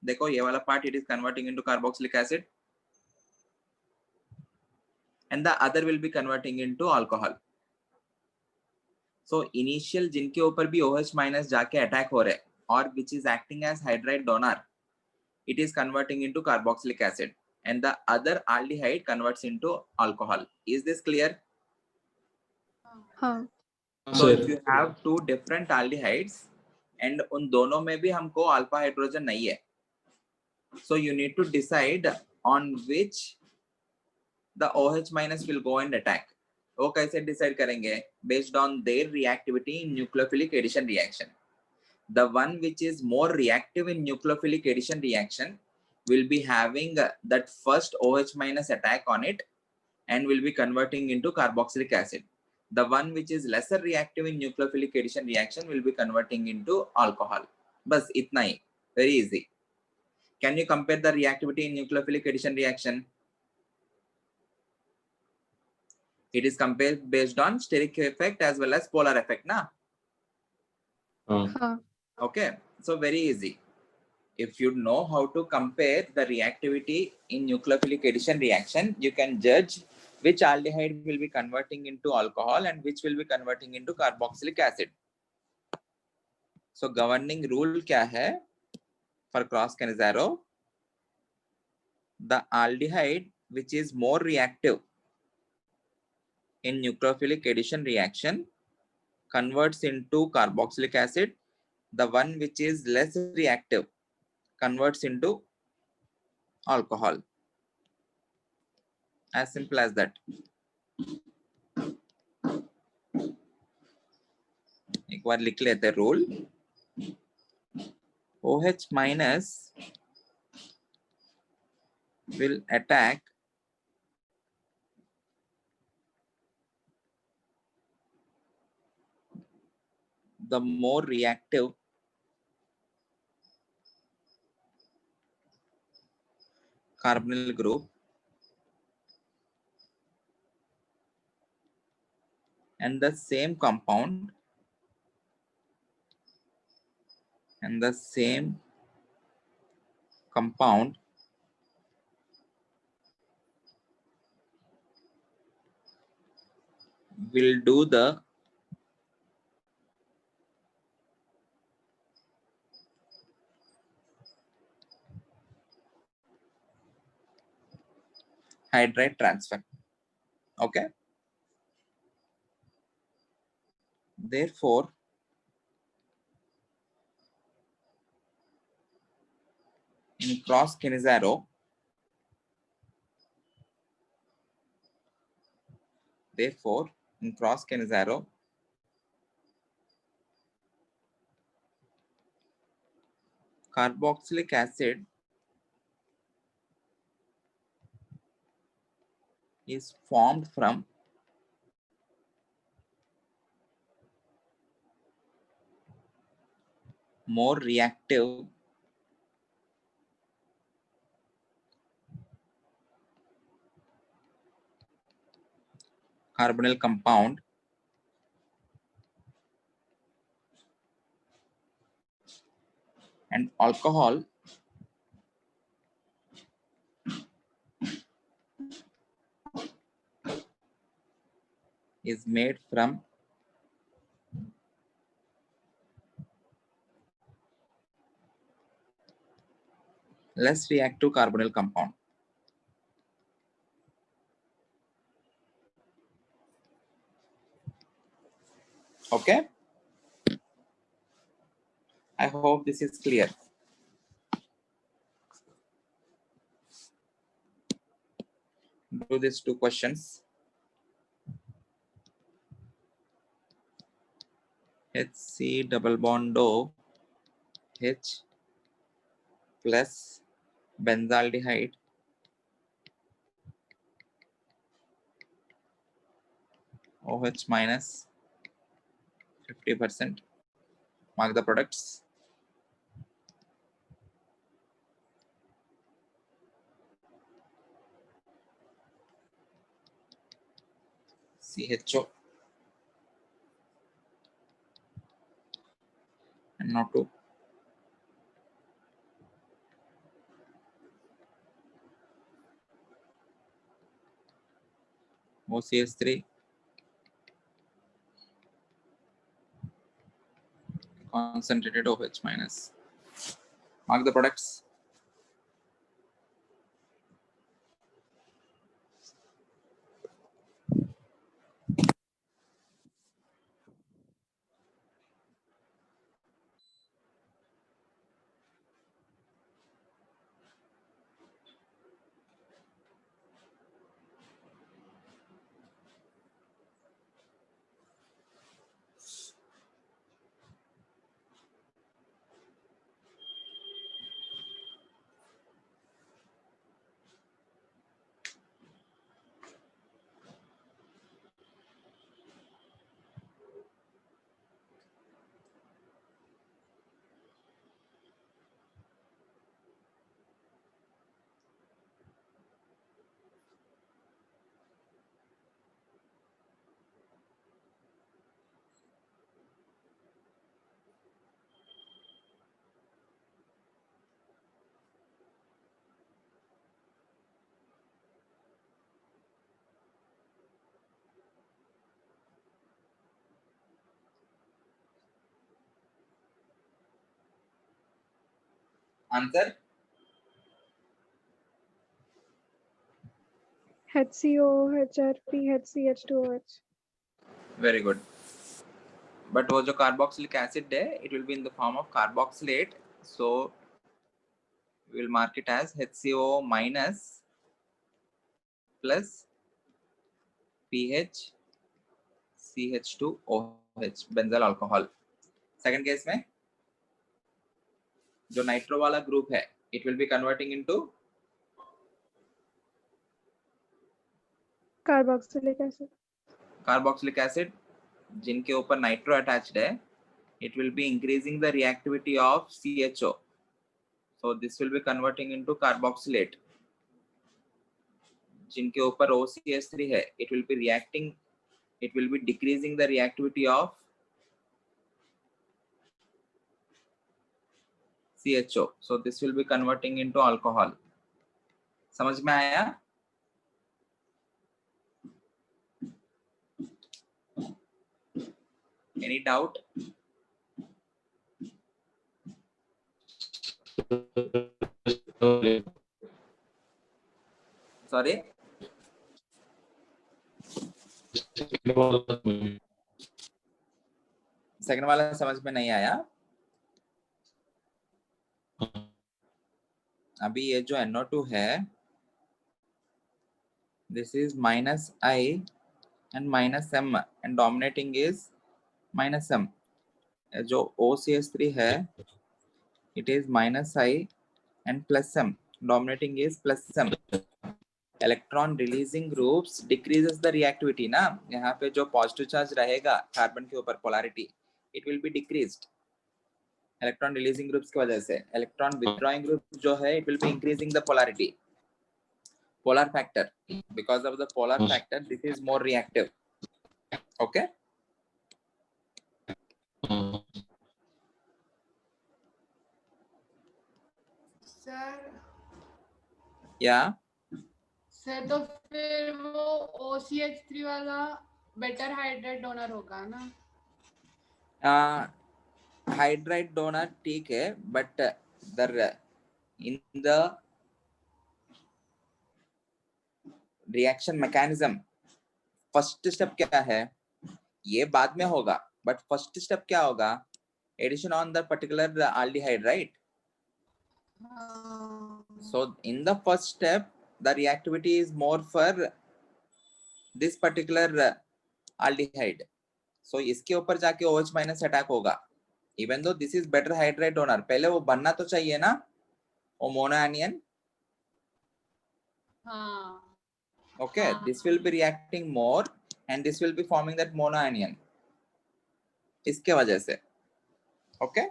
देखो ये वाला part, it is converting into carboxylic acid and the other will be converting into alcohol. So initial जिनके ऊपर भी OH माइनस जाके अटैक हो रहे और which is acting as hydride donor, it is converting into carboxylic acid and the other aldehyde converts into alcohol. Is this clear? हाँ. So if you have two different aldehydes and उन दोनों में भी हमको alpha hydrogen नहीं है, so you need to decide on which the OH minus will go and attack. वो कैसे decide करेंगे? Based on their reactivity in nucleophilic addition reaction. The one which is more reactive in nucleophilic addition reaction will be having that first OH minus attack on it and will be converting into carboxylic acid. The one which is lesser reactive in nucleophilic addition reaction will be converting into alcohol. बस इतना ही. Very easy. Can you compare the reactivity in nucleophilic addition reaction? It is compared based on steric effect as well as polar effect, na? हाँ. Okay, so very easy. If you know how to compare the reactivity in nucleophilic addition reaction, you can judge which aldehyde will be converting into alcohol and which will be converting into carboxylic acid. So governing rule क्या है for cross Cannizzaro? The aldehyde which is more reactive in nucleophilic addition reaction converts into carboxylic acid. The one which is less reactive converts into alcohol. As simple as that. एक बार लिख लेते rule. OH minus will attack the more reactive carbonyl group and the same compound will do the hydride transfer. Okay. Therefore, in cross kinase, therefore, in cross kinase, carboxylic acid is formed from more reactive carbonyl compound and alcohol is made from less reactive carbonyl compound. Okay. I hope this is clear. Do these two questions. HC double bond O H plus benzaldehyde OH minus 50%. Mark the products. CHO and NO2. OCS3 concentrated OH minus. Mark the products. Answer. HCO, HRP, HCH2OH. Very good. But वो जो carboxylic acid है, it will be in the form of carboxylate. So we will mark it as HCO minus plus pH CH2OH benzyl alcohol. Second case में जो nitro वाला group है, it will be converting into Carboxylic acid. carboxylic acid जिनके ऊपर nitro attached है, it will be increasing the reactivity of CHO. So this will be converting into carboxylate. जिनके ऊपर OCS3 है, it will be reacting, it will be decreasing the reactivity of CHO. So this will be converting into alcohol. समझ में आया? Any doubt? Sorry. Second वाला समझ में नहीं आया. अभी ये जो NO2 है, this is minus I and minus M and dominating is minus M. जो OCH3 है, it is minus I and plus M. Dominating is plus M. Electron releasing groups decreases the reactivity ना. यहाँ पे जो positive charge रहेगा carbon के ऊपर polarity, it will B decreased electron releasing groups की वजह से. इलेक्ट्रॉन विथड्रॉइंग ग्रुप जो है, it will be increasing the polarity, polar factor. Because of the polar factor, this is more reactive. Okay. Sir Yeah. Sir तो फिर वो OCH3 वाला better hydrate donor होगा ना. हाइड्राइड डोनर ठीक है, but in the reaction mechanism, first step क्या है, ये बाद में होगा, बट फर्स्ट स्टेप क्या होगा, addition on the particular aldehyde, right? So in the first step, the reactivity is more for this particular aldehyde. So इसके ऊपर जाके OH minus अटैक होगा. Even though this is better hydride donor, पहले वो बनना तो चाहिए ना, वो monoanion. हाँ. Okay, this will be reacting more and this will be forming that monoanion. इसके वजह से. Okay.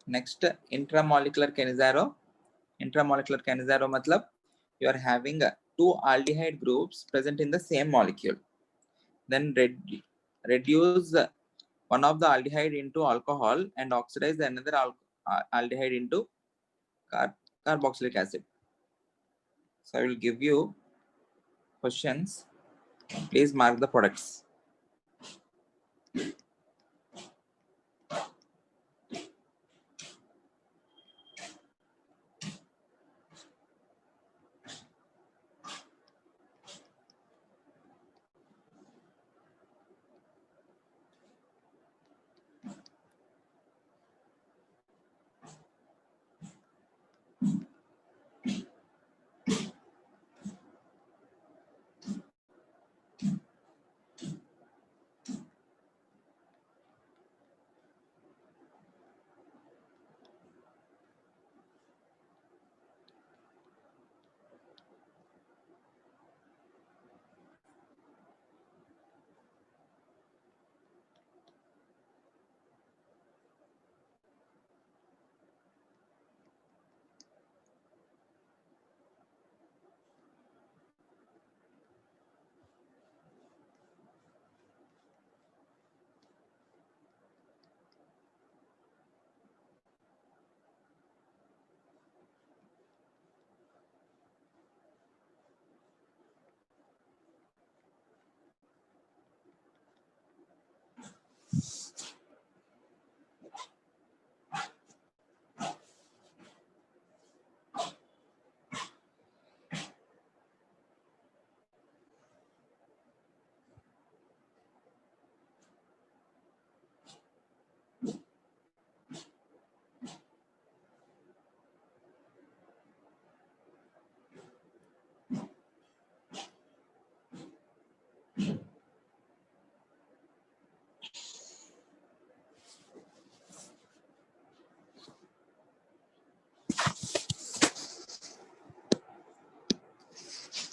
Next, intramolecular Cannizzaro. Intramolecular Cannizzaro मतलब you are having two aldehyde groups present in the same molecule. Then reduce one of the aldehyde into alcohol and oxidize another aldehyde into carboxylic acid. So I will give you questions. Please mark the products.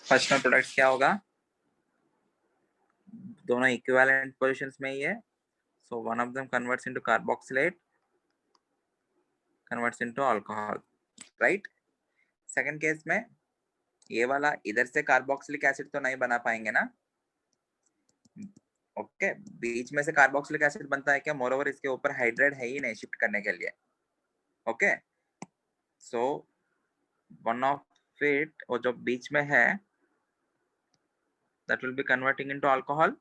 First में product क्या होगा, दोनों equivalent positions में ही है. So one of them converts into carboxylate, converts into alcohol, right. Second case में ये वाला इधर से कार्बोक्सिलिक एसिड तो नहीं बना पाएंगे ना. ओके, बीच में से कार्बोक्सिलिक एसिड बनता है क्या, मोरओवर इसके ऊपर हाइड्राइड है ही नहीं शिफ्ट करने के लिए. Okay, so one of it, वो जो बीच में है, that will be converting into alcohol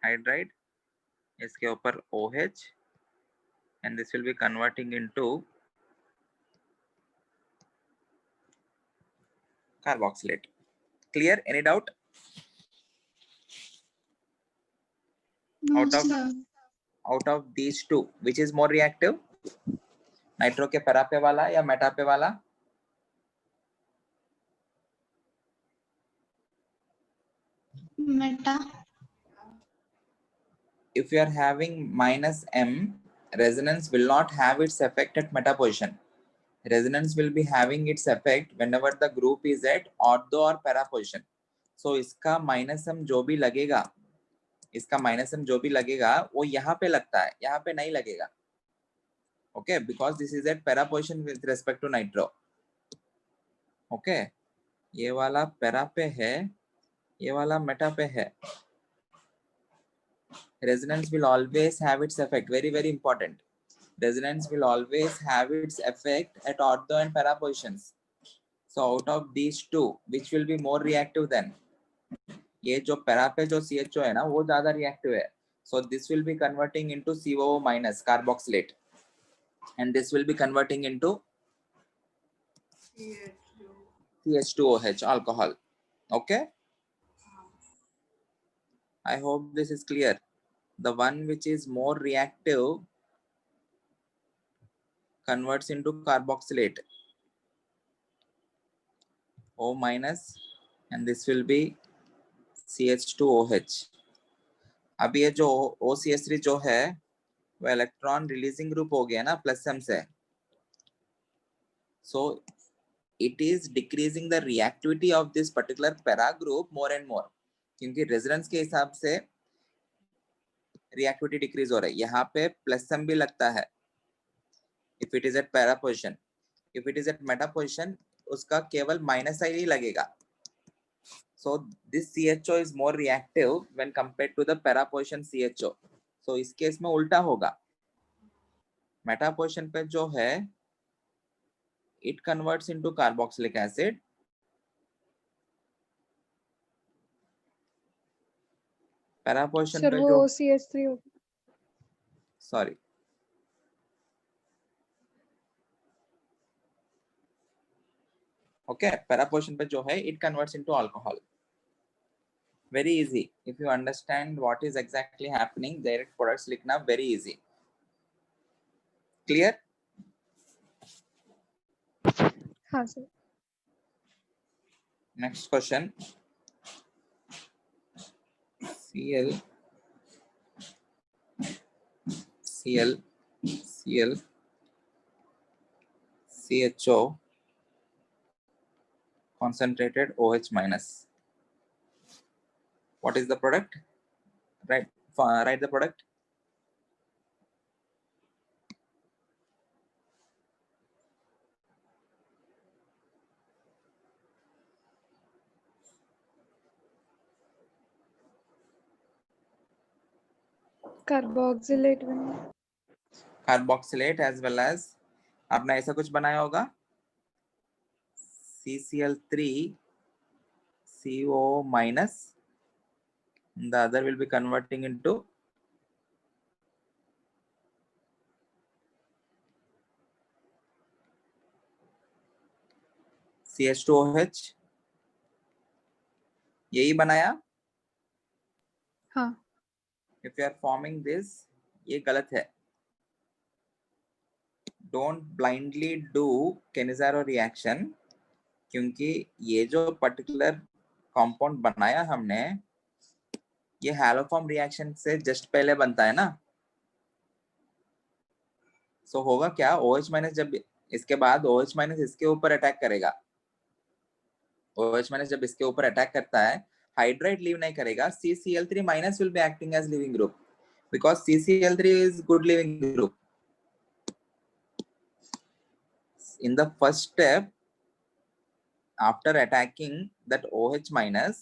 hydride, इसके ऊपर OH, and this will be converting into carboxylate. Clear? Any doubt? No, Out of sir. out of these two, which is more reactive? Nitro के para पे वाला या Meta पे वाला? Meta. If you are having minus M, resonance will not have its effect at meta position. Resonance will be having its effect whenever the group is at ortho or para position. So इसका minus M जो भी लगेगा, इसका minus M जो भी लगेगा, वो यहाँ पे लगता है, यहाँ पे नहीं लगेगा. Okay, because this is at para position with respect to nitro. Okay, ये वाला para पे है, ये वाला meta पे है. Resonance will always have its effect. Very, very important. Resonance will always have its effect at ortho and para positions. So out of these two, which will be more reactive then? ये जो para पे जो CHO है ना, वो ज़्यादा reactive है. So this will be converting into COO minus carboxylate, and this will be converting into CH2OH alcohol. Okay. I hope this is clear. The one which is more reactive converts into carboxylate, O minus, and this will be CH2OH. अब ये जो OCH3 जो है वो electron releasing group हो गया ना plus M से. So it is decreasing the reactivity of this particular para group more and more, क्योंकि रेजोनेंस के हिसाब से reactivity decrease हो रहा है. यहाँ पे प्लस M भी लगता है if it is at para position. If it is at meta position, उसका केवल माइनस आई ही लगेगा. So this CHO is more reactive when compared to the para position CHO. So इस केस में उल्टा होगा. मेटा पोजिशन पे जो है it converts into carboxylic acid. Para position sir पे वो जो CH3 होगा. sorry okay, para position पे जो है it converts into alcohol. Very easy. If you understand what is exactly happening, direct products लिखना very easy. Clear? हाँ sir. Next question. Cl CHO concentrated OH minus. What is the product? Write the product. Carboxylate बना. Carboxylate as well as आपने ऐसा कुछ बनाया होगा. CCl3 CO minus. The other will be converting into CH2OH. यही बनाया. हाँ. If you are forming this, ये गलत है. Don't blindly do Cannizzaro reaction, क्योंकि ये जो particular compound बनाया हमने, ये हैलोफॉर्म रिएक्शन से जस्ट पहले बनता है ना. सो होगा क्या, OH माइनस जब इसके बाद OH माइनस इसके ऊपर अटैक करेगा. OH माइनस जब इसके ऊपर अटैक करता है, हाइड्राइड लीव नहीं करेगा. CCl3 minus will be acting as leaving group because CCl3 is good leaving group. In the first step, after attacking that OH minus,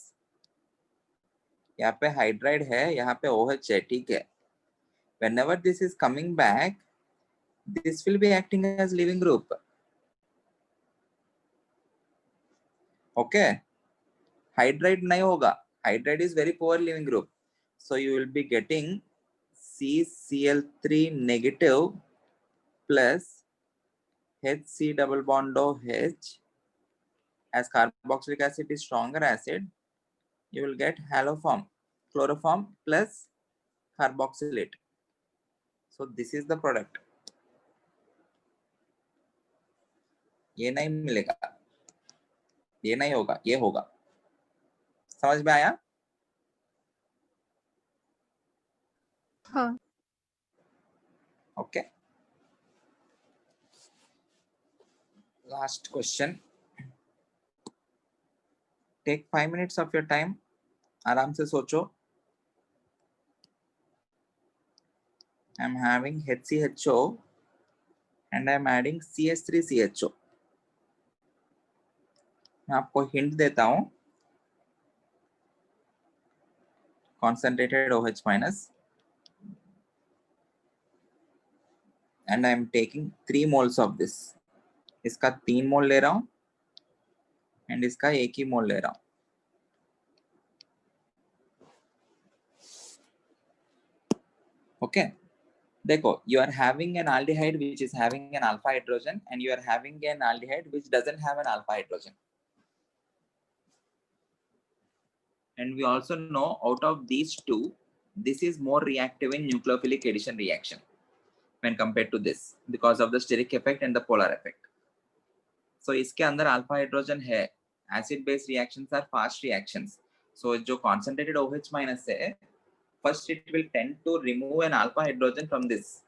यहाँ पे हाइड्राइड है, यहाँ पे OH है, ठीक है. Whenever this is coming back, this will be acting as living group. Okay, hydride नहीं होगा. Hydride is very poor living group. So you will be getting CCl3 negative plus HC double bond OH. As carboxylic acid is stronger acid, you will get haloform, chloroform plus carboxylate. So this is the product. ये नहीं मिलेगा, ये नहीं होगा, ये होगा. समझ में आया? हाँ. Okay. Last question. Take 5 minutes of your time. आराम से सोचो. I'm having HCHO and I'm adding CH3CHO. मैं आपको हिंट देता हूं. Concentrated OH minus. And I'm taking 3 moles of this. इसका 3 मोल ले रहा हूं and इसका 1 ही मोल ले रहा हूं. Okay. देखो, you are having an aldehyde which is having an alpha hydrogen and you are having an aldehyde which doesn't have an alpha hydrogen. And we also know out of these two, this is more reactive in nucleophilic addition reaction when compared to this because of the steric effect and the polar effect. So इसके अंदर alpha hydrogen है. Acid base reactions are fast reactions. So जो concentrated OH minus है, first it will tend to remove an alpha hydrogen from this.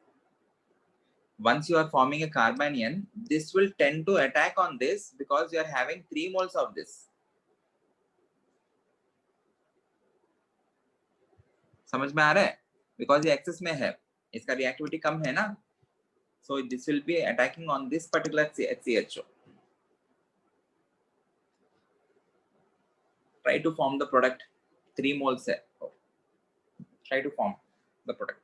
Once you are forming a carbanion, this will tend to attack on this because you are having 3 moles of this. समझ में आ रहा है? Because ये excess में है, इसका reactivity कम है ना, so this will be attacking on this particular HCHO. Try to form the product. 3 moles है. Try to form the product.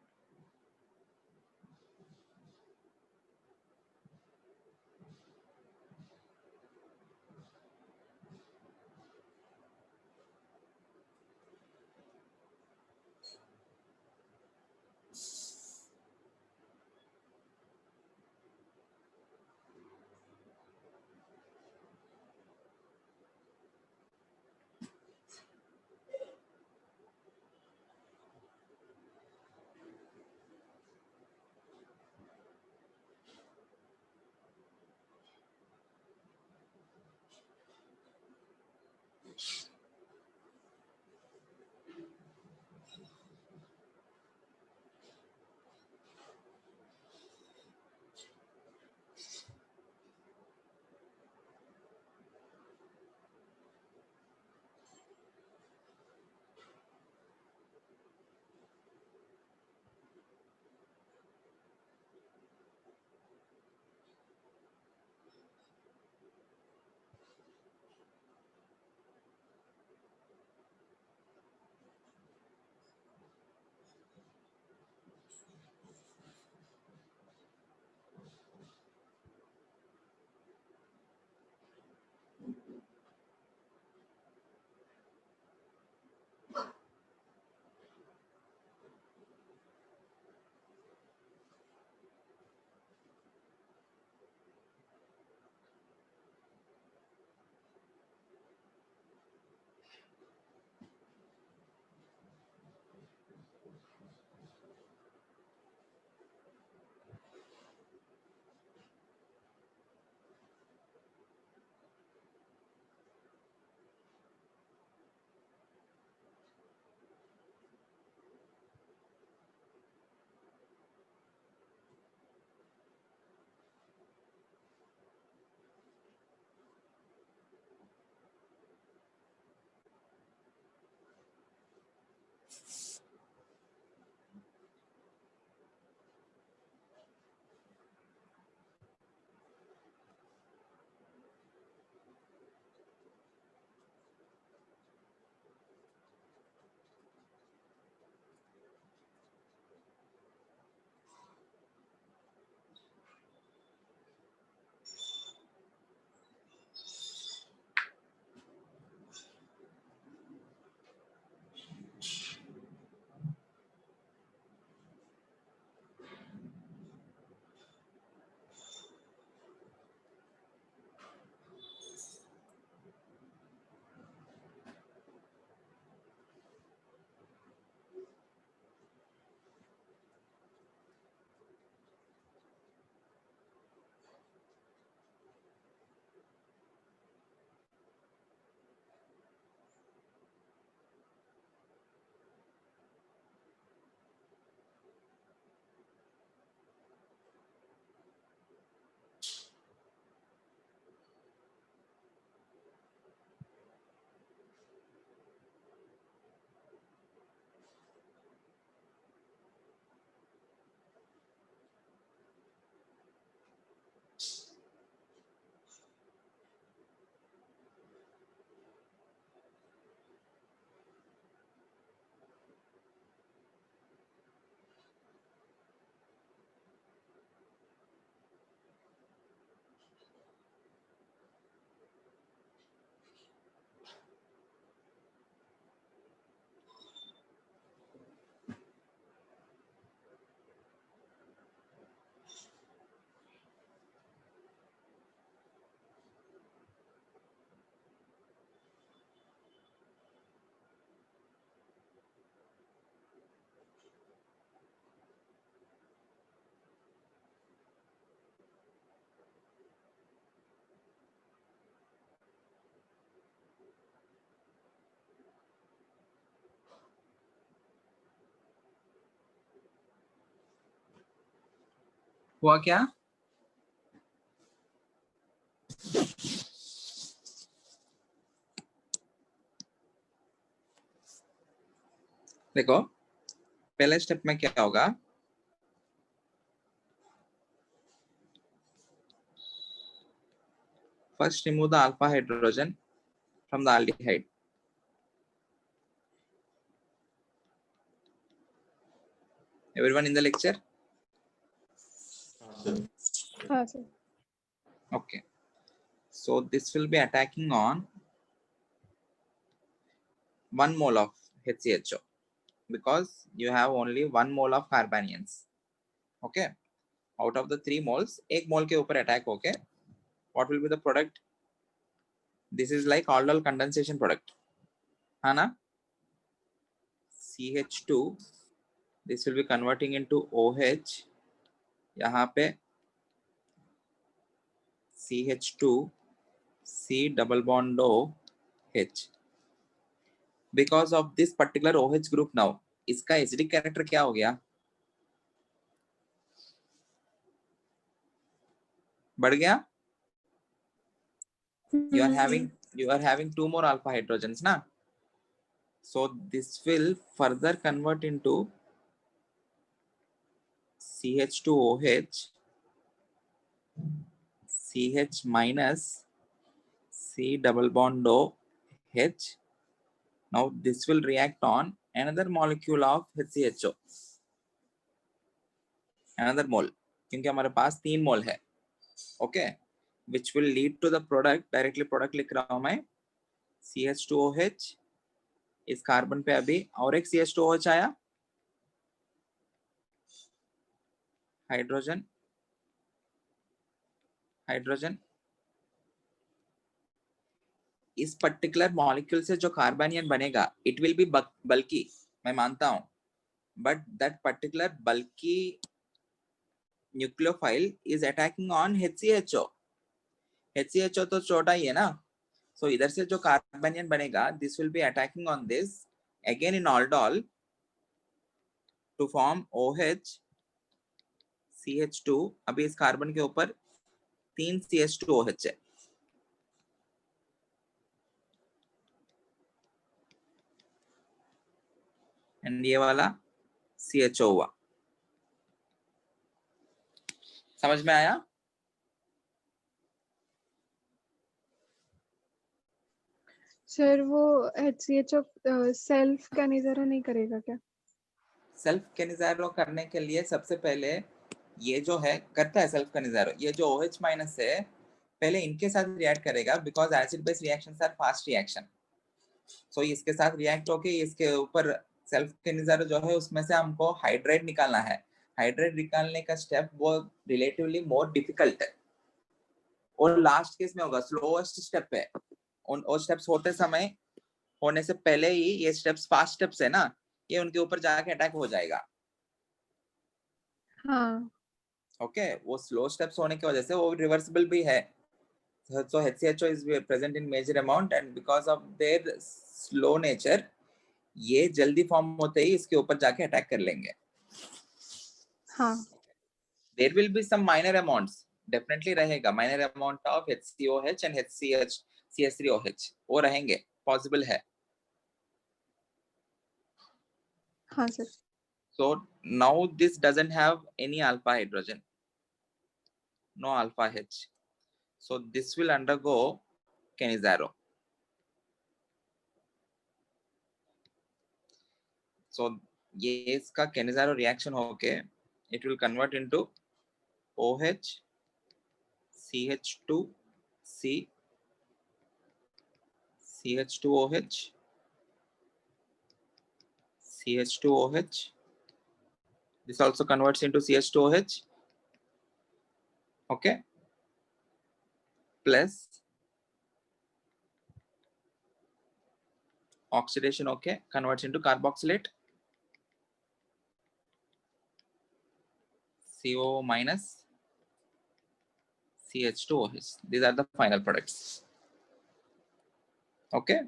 हुआ क्या? देखो पहले स्टेप में क्या होगा, first remove the alpha hydrogen from the aldehyde. Everyone in the lecture? हाँ sir. Okay. So this will be attacking on 1 mole of HCHO because you have only 1 mole of carbanions. Okay. Out of the 3 moles, 1 mole के ऊपर attack होके, what will be the product? This is like aldol condensation product. है ना? CH2. This will be converting into OH. यहाँ पे CH2 C double bond O H. Because of this particular OH group now, इसका acidic character क्या हो गया? बढ़ गया? You are having 2 more alpha hydrogens, na? So this will further convert into CH2OH, CH minus C double bond OH. Now this will react on another molecule of HCHO, another mole, क्योंकि हमारे पास 3 मोल है. Okay, which will lead to the product, directly product लिख रहा हूं मैं, CH2OH. इस carbon पे अभी और एक CH2OH आया, हाइड्रोजन हाइड्रोजन. इस पर्टिकुलर मॉलिक्यूल से जो कार्बनियन बनेगा, इट विल बी बल्की, मैं मानता हूं, but that particular bulky nucleophile is attacking on HCHO. HCHO तो छोटा ही है ना, सो इधर से जो कार्बनियन बनेगा, this will be attacking on this again in aldol to form OH CH2. अभी इस कार्बन के ऊपर 3 CH2OH है. एंड ये वाला CHO हुआ. समझ में आया? सर वो HCHO सेल्फ कैनिज़ेरो नहीं करेगा क्या? सेल्फ कैनिज़ारो करने के लिए सबसे पहले ये जो है करता है सेल्फ कैनिज़ारो. ये जो OH माइनस है, पहले इनके साथ रिएक्ट करेगा because acid base reactions are fast reaction. So इसके साथ रिएक्ट होके इसके ऊपर सेल्फ कैनिज़ारो जो है उसमें से हमको हाइड्रेट निकालना है. हाइड्रेट निकालने का स्टेप वो रिलेटिवली मोर डिफिकल्ट है और लास्ट केस में होगा, स्लोएस्ट स्टेप है. और स्टेप्स होते समय होने से पहले ही ये स्टेप्स फास्ट स्टेप्स है ना, ये उनके ऊपर जाके अटैक हो जाएगा. हाँ. ओके, वो स्लो स्टेप्स होने की वजह से वो रिवर्सिबल भी है. So HCHO is present in major amount and because of their slow nature, ये जल्दी फॉर्म होते ही इसके ऊपर जाके अटैक कर लेंगे. हाँ. There will be some minor amounts, definitely रहेगा minor amount of HCOH and CH3OH, वो रहेंगे, possible है. हाँ sir. So now this doesn't have any alpha hydrogen, no alpha H. So this will undergo Cannizzaro. So ये इसका Cannizzaro reaction होके it will convert into OH CH2C CH2OH CH2OH. This also converts into CH2OH. Okay, plus oxidation, okay, converts into carboxylate, CO minus CH2OH. These are the final products. Okay,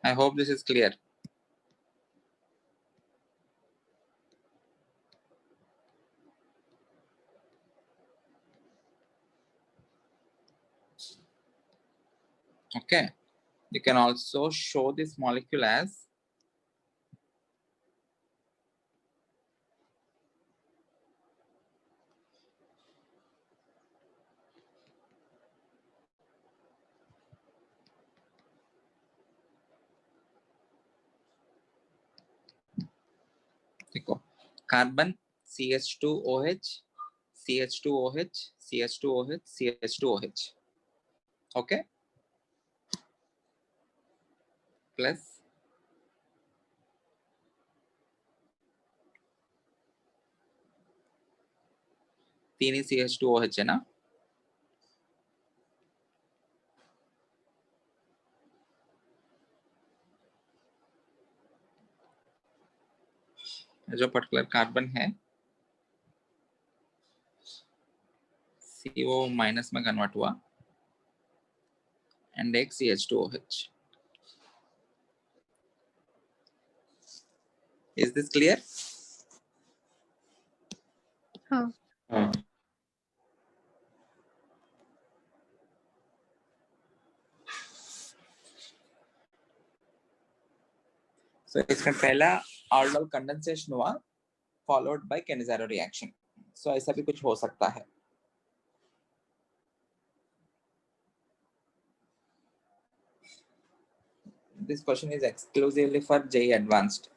I hope this is clear. Okay, you can also show this molecule as देखो carbon CH2OH CH2OH CH2OH CH2OH, okay, plus तीन ही CH2OH है ना, जो particular carbon है CO minus में convert हुआ and एक CH2OH. Is this clear? हाँ हाँ. So इसमें पहला aldol condensation हुआ followed by Cannizzaro reaction. So ऐसा भी कुछ हो सकता है. This question is exclusively for JEE Advanced.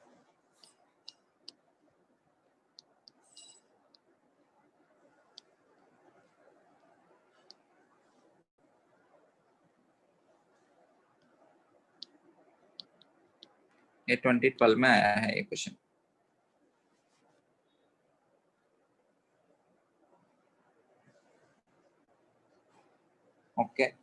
ये 2012 में आया है ये question. Okay,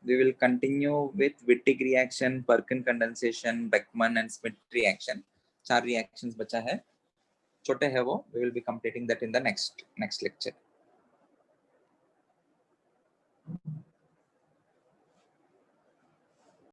we will continue with Wittig reaction, Perkin condensation, Beckmann and Schmidt reaction. 4 reactions बचा है, छोटे है वो. We will be completing that in the next lecture.